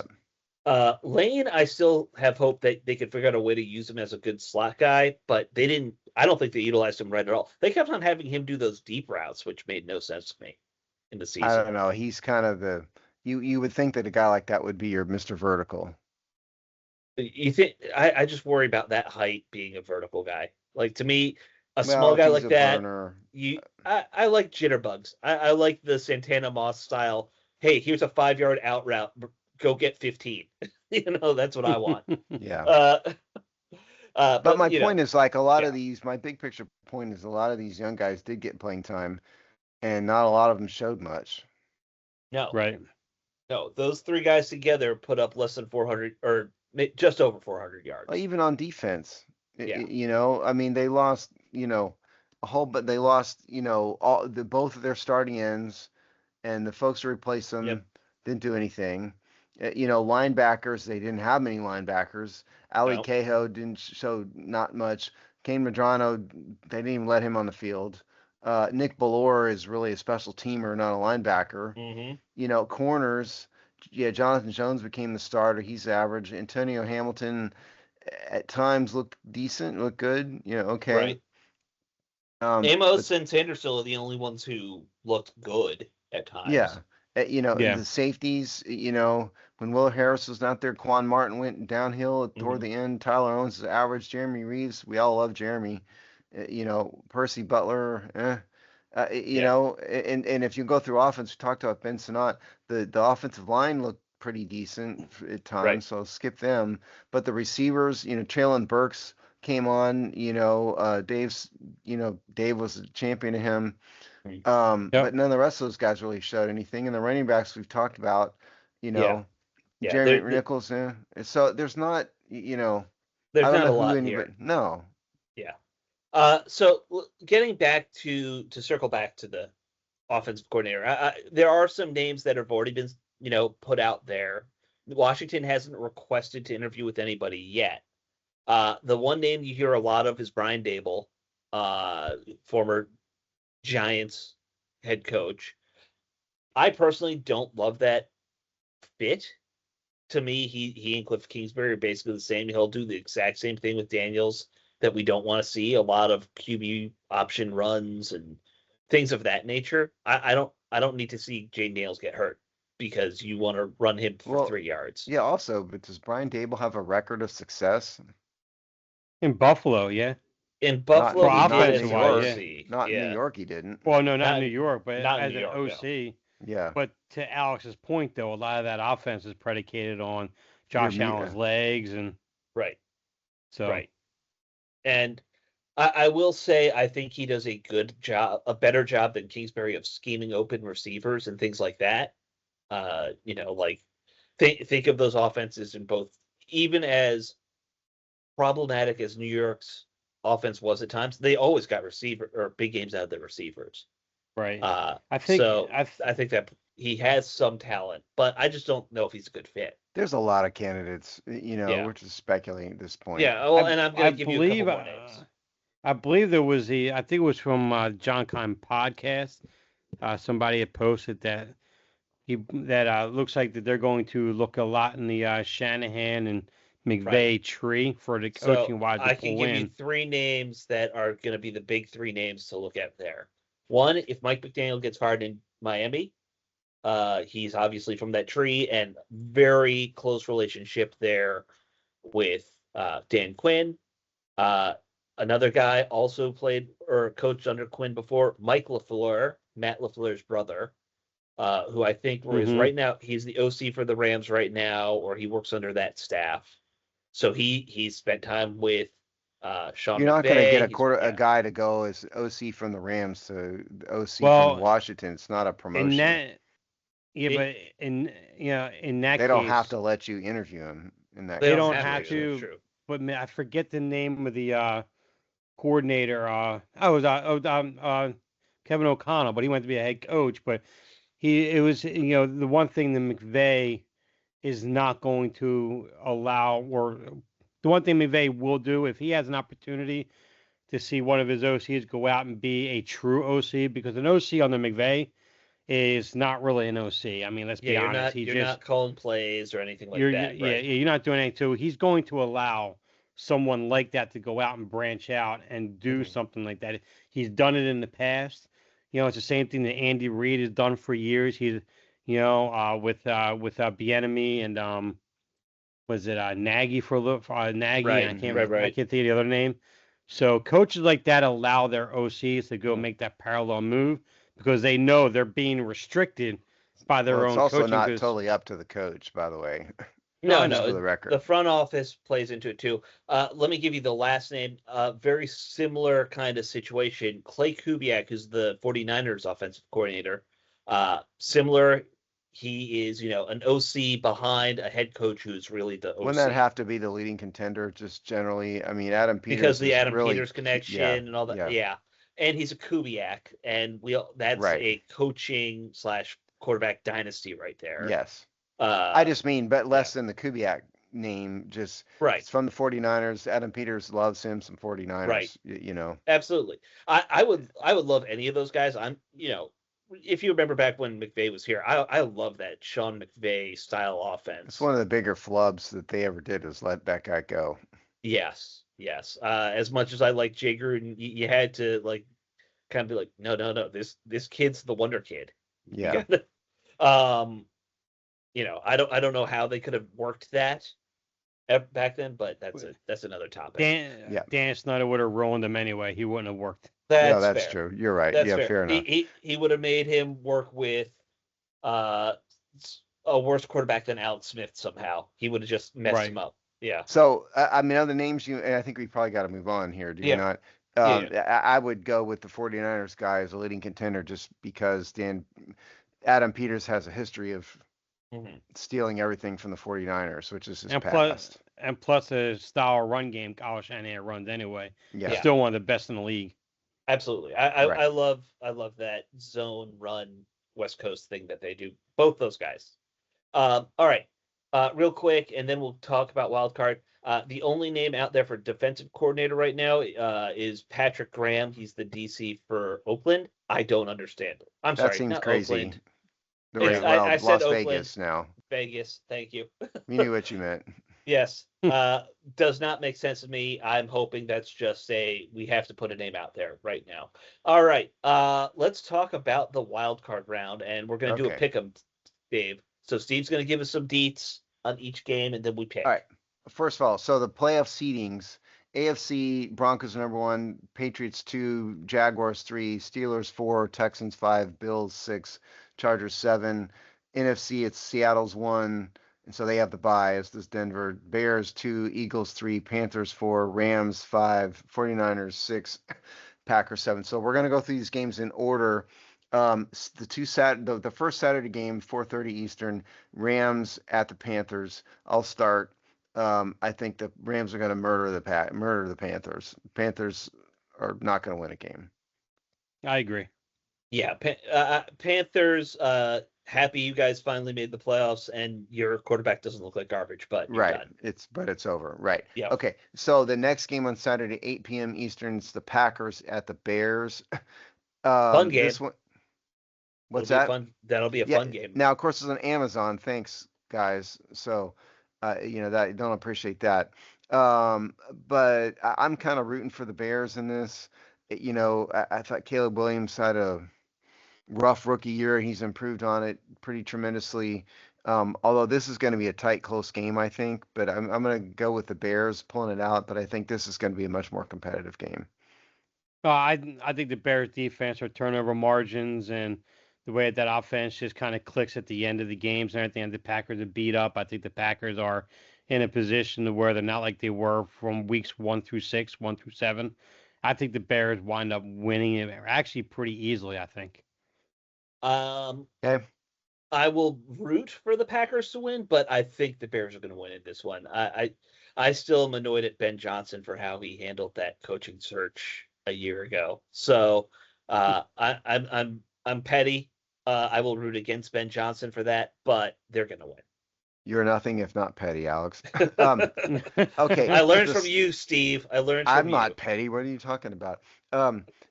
Yeah. Lane, I still have hope that they could figure out a way to use him as a good slot guy, but they didn't. I don't think they utilized him right at all. They kept on having him do those deep routes, which made no sense to me in the season. I don't know. He's kind of the you would think that a guy like that would be your Mr. Vertical. You think I just worry about that height being a vertical guy. Like to me, a Well, small if guy he's like a that, burner, I like jitterbugs. I like the Santana Moss style. Hey, here's a 5-yard out route. Go get 15. That's what I want. yeah. But my point know, is, like, a lot yeah. of these, my big picture point is a lot of these young guys did get playing time, and not a lot of them showed much. No, right. no, those three guys together put up less than 400 or just over 400 yards. Well, even on defense, Yeah. I mean, they lost, but they lost, both of their starting ends, and the folks who replaced them Yep. didn't do anything. Linebackers, they didn't have many linebackers. Ali No. Cahoe didn't show not much. Kane Medrano, they didn't even let him on the field. Nick Bellore is really a special teamer, not a linebacker. Mm-hmm. Corners, Jonathan Jones became the starter. He's average. Antonio Hamilton at times looked decent, looked good. Okay. Right. Amos but, and Sanderson are the only ones who looked good at times. Yeah. Yeah. The safeties, when Will Harris was not there, Quan Martin went downhill toward the end. Tyler Owens is average. Jeremy Reeves, we all love Jeremy. Percy Butler, and if you go through offense, we talked about Ben Sinnott, the offensive line looked pretty decent at times, Right. so skip them. But the receivers, Traylon Burks came on, Dave was a champion of him. But none of the rest of those guys really showed anything. And the running backs we've talked about, Yeah, Jeremy Nichols. So there's not, there's I don't not know a who lot anybody. here. No. Yeah. So getting back to circle back to the offensive coordinator, there are some names that have already been, put out there. Washington hasn't requested to interview with anybody yet. The one name you hear a lot of is Brian Daboll, former Giants head coach. I personally don't love that fit. To me, he and Cliff Kingsbury are basically the same. He'll do the exact same thing with Daniels that we don't want to see. A lot of QB option runs and things of that nature. I don't need to see Jay Daniels get hurt because you want to run him for 3 yards. Yeah. Also, but does Brian Daboll have a record of success in Buffalo? Yeah. In Buffalo, not he did in as OC. Not in New York, he didn't. Well, no, not in New York, but not as in New an York, OC. no. Yeah. But to Alex's point, though, a lot of that offense is predicated on Josh Allen's legs, and right. So right. And I will say I think he does a good job, a better job than Kingsbury of scheming open receivers and things like that. Like think of those offenses in both, even as problematic as New York's offense was at times, they always got receiver or big games out of the receivers. Right. I think that he has some talent, but I just don't know if he's a good fit. There's a lot of candidates, we're just speculating at this point. Yeah. Well, and I'm going to give you a couple more names. I believe there was I think it was from John Kime podcast. Somebody had posted that looks like that they're going to look a lot in the Shanahan and McVay tree for the So coaching wise to I can pull give you in. 3 names that are going to be the big 3 names to look at there. One, if Mike McDaniel gets fired in Miami, he's obviously from that tree and very close relationship there with Dan Quinn. Another guy also played or coached under Quinn before, Mike LaFleur, Matt LaFleur's brother, who I think is right now, he's the OC for the Rams right now, or he works under that staff. So he's spent time with Sean You're McVay. not going to get a guy to go as OC from the Rams to OC from Washington. It's not a promotion. But in that they don't have to let you interview him in that. They don't have to. True. But I forget the name of the coordinator. It was Kevin O'Connell, but he went to be a head coach. But it was the one thing that McVay is not going to allow, or the one thing McVay will do if he has an opportunity to see one of his OCs go out and be a true OC, because an OC under McVay is not really an OC. I mean, let's be honest. You're not calling plays or anything like that. Yeah, you're not doing anything. So he's going to allow someone like that to go out and branch out and do something like that. He's done it in the past. It's the same thing that Andy Reid has done for years. He's, with Bieniemy and was it Nagy for Nagy? Right. I can't think of the other name. So coaches like that allow their OCs to go make that parallel move because they know they're being restricted by their own. It's also not totally up to the coach, by the way. No. For the record. The front office plays into it too. Let me give you the last name. Very similar kind of situation. Clay Kubiak, who's the 49ers offensive coordinator. Similar. He is, an OC behind a head coach who's really the OC. Wouldn't that have to be the leading contender just generally? I mean, Adam Peters. Because the Adam Peters connection and all that. Yeah. And he's a Kubiak. And that's a coaching / quarterback dynasty right there. Yes. I just mean, but less than the Kubiak name. Just it's from the 49ers. Adam Peters loves him some 49ers. Right. Absolutely. I would love any of those guys. If you remember back when McVay was here, I love that Sean McVay style offense. It's one of the bigger flubs that they ever did was let that guy go. Yes. As much as I like Jay Gruden, you had to kind of be like, no. This kid's the wonder kid. Yeah. I don't know how they could have worked that back then, but that's another topic. Dan Snyder would have ruined him anyway. He wouldn't have worked. That's true. You're right. Fair enough. He would have made him work with a worse quarterback than Alex Smith somehow. He would have just messed him up. Yeah. So, other names and I think we probably got to move on here. Do you not? I would go with the 49ers guy as a leading contender just because Adam Peters has a history of stealing everything from the 49ers, which is his past. Plus a style run game Kyle Shanahan runs anyway. Yeah. He's still one of the best in the league. Absolutely. I love that zone run West Coast thing that they do. Both those guys. All right. Real quick, and then we'll talk about wild card. The only name out there for defensive coordinator right now is Patrick Graham. He's the DC for Oakland. I don't understand it. That seems crazy. Oakland. I said Las Oakland, Vegas now. Vegas. Thank you. You knew what you meant. Yes. Does not make sense to me. I'm hoping that's just we have to put a name out there right now. All right. Let's talk about the wild card round, and we're going to do a pick 'em, Dave. So Steve's going to give us some deets on each game, and then we pick. All right. First of all, so the playoff seedings: AFC, Broncos number 1, Patriots 2, Jaguars 3, Steelers 4, Texans 5, Bills 6, Chargers 7. NFC, it's Seattle's 1, and so they have the bye, as does Denver. Bears 2, Eagles 3, Panthers 4, Rams 5, 49ers 6, Packers 7. So we're going to go through these games in order. The first Saturday game, 4:30 Eastern, Rams at the Panthers. I'll start. I think the Rams are going to murder the Panthers. Panthers are not going to win a game. I agree. Yeah, Panthers. happy you guys finally made the playoffs and your quarterback doesn't look like garbage, but you're Right. done. It's over. Right. Yeah. Okay. So the next game on Saturday, 8 p.m. Eastern, it's the Packers at the Bears. Fun game. This one, what's That'll be that? fun. That'll be a Yeah. fun game. Now, of course, it's on Amazon. Thanks, guys. So, that don't appreciate that. But I'm kind of rooting for the Bears in this. I thought Caleb Williams had a rough rookie year. He's improved on it pretty tremendously. Although this is going to be a tight, close game, I think. But I'm going to go with the Bears pulling it out. But I think this is going to be a much more competitive game. I think the Bears defense or turnover margins and the way that offense just kind of clicks at the end of the games and everything. The Packers are beat up. I think the Packers are in a position to where they're not like they were from weeks 1 through 6, 1 through 7. I think the Bears wind up winning it actually pretty easily, I think. Okay. I will root for the Packers to win, but I think the Bears are going to win in this one. I still am annoyed at Ben Johnson for how he handled that coaching search a year ago. So I'm petty. I will root against Ben Johnson for that, but they're going to win. You're nothing if not petty, Alex. Okay. I learned from you, Steve. I'm not petty. What are you talking about?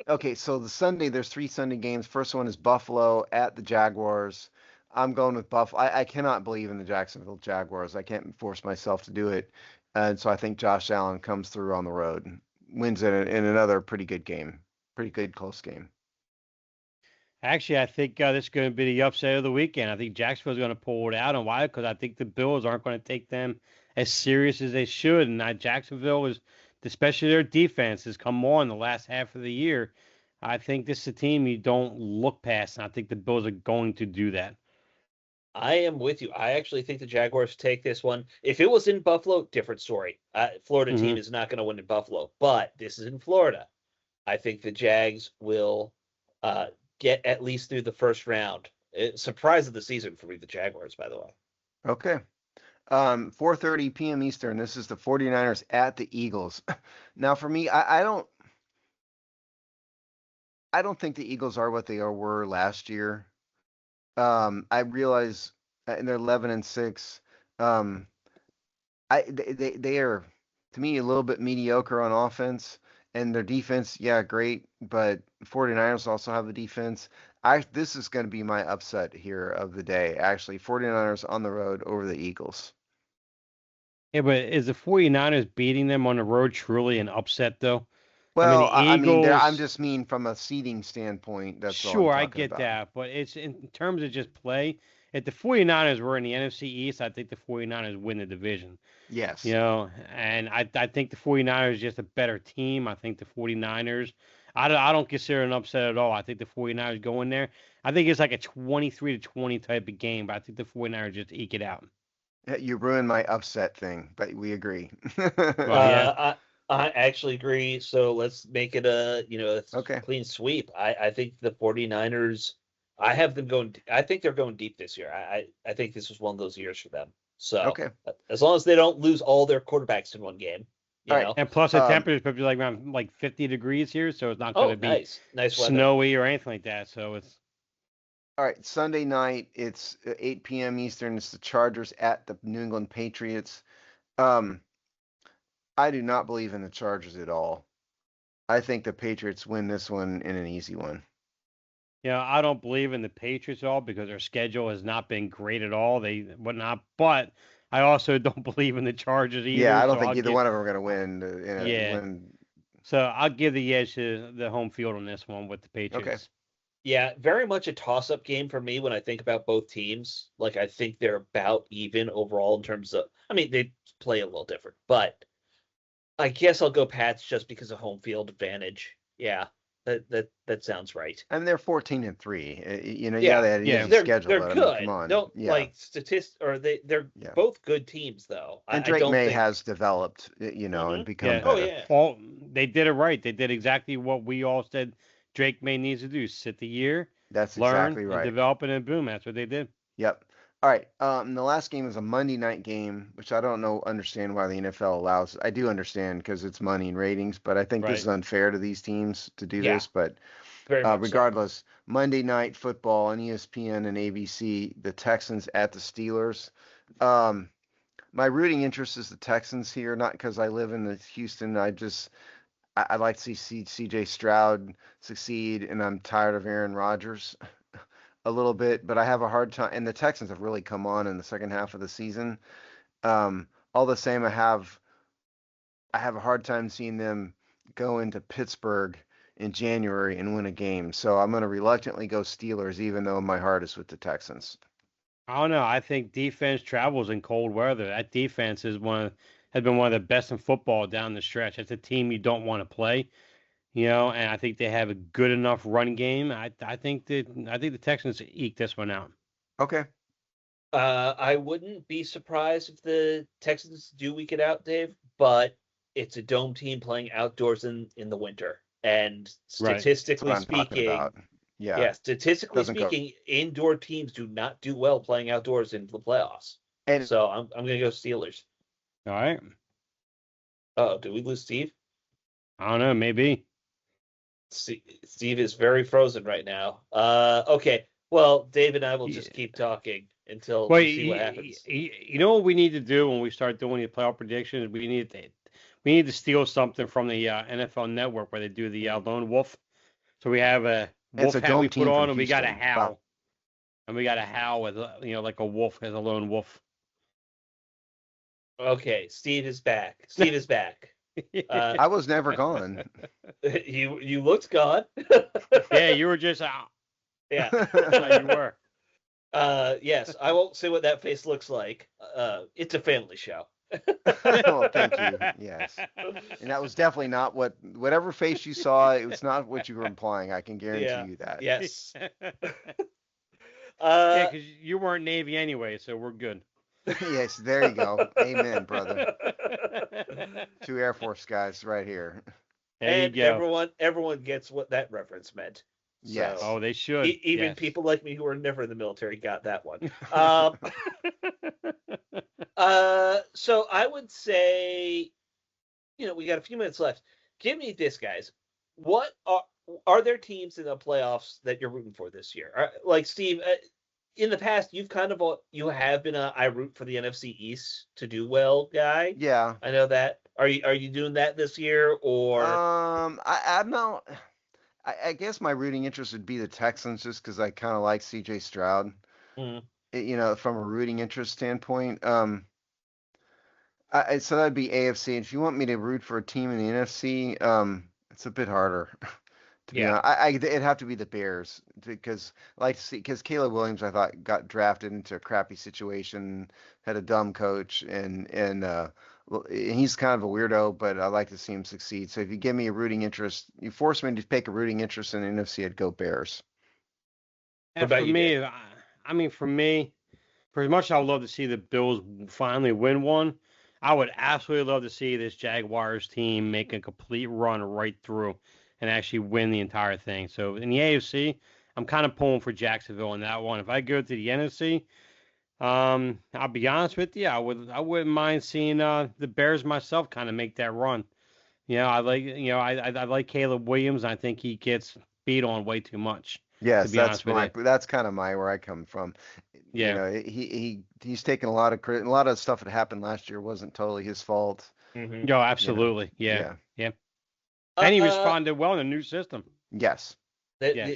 Okay, so there's 3 Sunday games. First one is Buffalo at the Jaguars. I'm going with Buffalo. I cannot believe in the Jacksonville Jaguars. I can't force myself to do it. And so I think Josh Allen comes through on the road, wins in another pretty good game, pretty good close game. Actually, I think this is going to be the upset of the weekend. I think Jacksonville's going to pull it out. And why? Because I think the Bills aren't going to take them as serious as they should. And Jacksonville is, especially their defense, has come on the last half of the year. I think this is a team you don't look past, and I think the Bills are going to do that. I am with you. I actually think the Jaguars take this one. If it was in Buffalo, different story. Florida team is not going to win in Buffalo, but this is in Florida. I think the Jags will get at least through the first round. Surprise of the season for me, the Jaguars, by the way. Okay. 4:30 p.m. Eastern. This is the 49ers at the Eagles. Now, for me, I don't think the Eagles are what they were last year. I realize, and they're 11-6. They are, to me, a little bit mediocre on offense, and their defense, yeah, great, but 49ers also have the defense. This is going to be my upset here of the day. Actually, 49ers on the road over the Eagles. Yeah, but is the 49ers beating them on the road truly an upset, though? Well, I mean, I'm just mean from a seeding standpoint. That's sure, all I'm I talking get about. that, but it's in terms of just play. If the 49ers were in the NFC East, I think the 49ers win the division. Yes. And I think the 49ers just a better team. I think the 49ers, I don't consider an upset at all. I think the 49ers go in there. I think it's like a 23-20 type of game, but I think the 49ers just eke it out. You ruined my upset thing, but we agree. I actually agree. So let's make it a Okay. clean sweep. I think the 49ers, I have them going. I think they're going deep this year. I think this was one of those years for them. So Okay. As long as they don't lose all their quarterbacks in one game, you All right. know. And plus the temperature is probably like around 50 degrees here, so it's not going to be nice weather. snowy or anything like that. So it's All right, Sunday night, it's 8 p.m. Eastern. It's the Chargers at the New England Patriots. I do not believe in the Chargers at all. I think the Patriots win this one in an easy one. I don't believe in the Patriots at all because their schedule has not been great at all. They whatnot, but I also don't believe in the Chargers either. Yeah, I don't think either one of them are going to win. Yeah. So I'll give the edge to the home field on this one with the Patriots. Okay. Yeah, very much a toss-up game for me when I think about both teams. Like, I think they're about even overall in terms of, I mean, they play a little different, but I guess I'll go Pats just because of home field advantage. Yeah, that sounds right. And they're 14-3. Yeah, they had an easy schedule. They're good. Come on. Don't they're both good teams though. And Drake May has developed, and become better. Oh yeah. Well, they did it right. They did exactly what we all said Drake May needs to do: sit the year, that's learn, exactly right, and develop it, and boom, that's what they did. Yep. All right. The last game is a Monday night game, which I don't understand why the NFL allows. I do understand because it's money and ratings, but I think this is unfair to these teams to do this. But Very much so. Regardless, Monday Night Football on ESPN and ABC, the Texans at the Steelers. My rooting interest is the Texans here, not because I live in Houston. I'd like to see CJ Stroud succeed, and I'm tired of Aaron Rodgers a little bit, but I have a hard time. And the Texans have really come on in the second half of the season. All the same, I have a hard time seeing them go into Pittsburgh in January and win a game. So I'm going to reluctantly go Steelers, even though my heart is with the Texans. I don't know. I think defense travels in cold weather. That defense has been one of the best in football down the stretch. It's a team you don't want to play, and I think they have a good enough run game. I think the Texans eke this one out. Okay. I wouldn't be surprised if the Texans do eke it out, Dave, but it's a dome team playing outdoors in the winter. And statistically speaking, statistically speaking, indoor teams do not do well playing outdoors in the playoffs. And so I'm going to go Steelers. All right. Oh, did we lose Steve? I don't know. Maybe. Steve is very frozen right now. Okay. Well, Dave and I will just keep talking until we see what happens. You know what we need to do when we start doing the playoff predictions? We need to steal something from the NFL Network where they do the Lone Wolf. So we have a wolf hat we put on, and we got a howl. Wow. And we got a howl with like a wolf as a lone wolf. Okay, Steve is back. Steve is back. I was never gone. You looked gone. Yeah, you were just out. Yeah, you were. Yes, I won't say what that face looks like. It's a family show. Well, thank you. Yes, and that was definitely not whatever face you saw. It was not what you were implying. I can guarantee you that. Yes. Yeah, because you weren't Navy anyway, so we're good. Yes, there you go. Amen, brother. 2 Air Force guys right here. And everyone gets what that reference meant. Yes. So, they should. Even people like me who are never in the military got that one. So I would say, we got a few minutes left. Give me this, guys. What are there teams in the playoffs that you're rooting for this year? Like Steve, in the past, you have been a I root for the NFC East to do well guy. Yeah, I know that. Are you doing that this year or? I'm not. I guess my rooting interest would be the Texans, just because I kind of like CJ Stroud. From a rooting interest standpoint. So that'd be AFC. And if you want me to root for a team in the NFC, it's a bit harder. To be honest, it'd have to be the Bears because Caleb Williams, I thought, got drafted into a crappy situation, had a dumb coach, and he's kind of a weirdo, but I like to see him succeed. So if you give me a rooting interest, you force me to take a rooting interest in the NFC, I'd go Bears. And for me, for as much as I would love to see the Bills finally win one, I would absolutely love to see this Jaguars team make a complete run right through and actually win the entire thing. So in the AFC, I'm kind of pulling for Jacksonville in that one. If I go to the NFC, I'll be honest with you, I wouldn't mind seeing the Bears myself kind of make that run. I like Caleb Williams. And I think he gets beat on way too much. Yes, that's kind of where I come from. Yeah, he's taken a lot of stuff that happened last year wasn't totally his fault. Mm-hmm. Oh, absolutely. Yeah. And he responded well in the new system. Yes.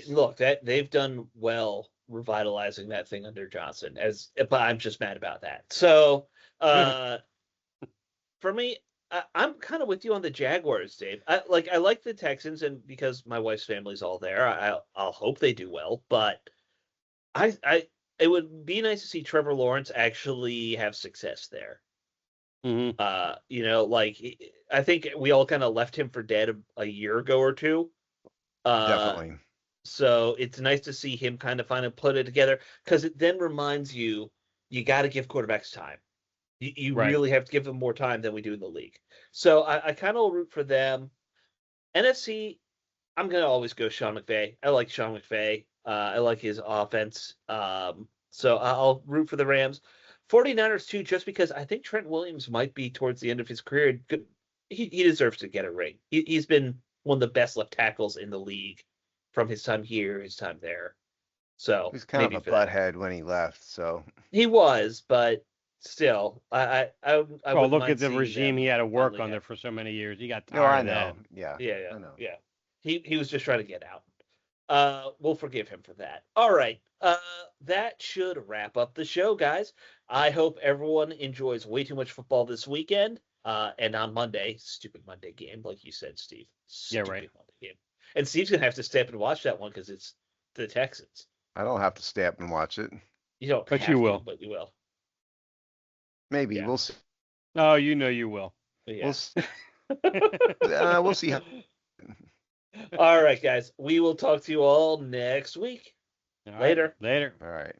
Look, they've done well revitalizing that thing under Johnson. But I'm just mad about that. So, for me, I'm kind of with you on the Jaguars, Dave. I like the Texans, and because my wife's family's all there, I'll hope they do well. But it would be nice to see Trevor Lawrence actually have success there. Mm-hmm. I think we all kind of left him for dead a year ago or two. Definitely. So it's nice to see him kind of finally put it together, because it then reminds you got to give quarterbacks time. You really have to give them more time than we do in the league. So I kind of root for them. NFC, I'm going to always go Sean McVay. I like Sean McVay. I like his offense. So I'll root for the Rams. 49ers too, just because I think Trent Williams might be towards the end of his career. He deserves to get a ring. He's been one of the best left tackles in the league from his time here, his time there. So He's kind of maybe a for that. butthead when he left. So He was, but still, I Well, wouldn't look mind at the seeing regime them he had to work finally under have- for so many years. He got no, tired I of know. that. Yeah, Yeah, I know. yeah. He was just trying to get out. We'll forgive him for that. All right. That should wrap up the show, guys. I hope everyone enjoys way too much football this weekend. And on Monday, stupid Monday game, like you said, Steve. Yeah, Stupid right. Monday game. And Steve's gonna have to step and watch that one because it's the Texans. I don't have to stay up and watch it. You don't But have you to, will. but you will. Maybe Yeah. we'll see. Oh, you know you will. Yeah. We'll see. We'll see how. All right, guys. We will talk to you all next week. All right, Later. Later. All right.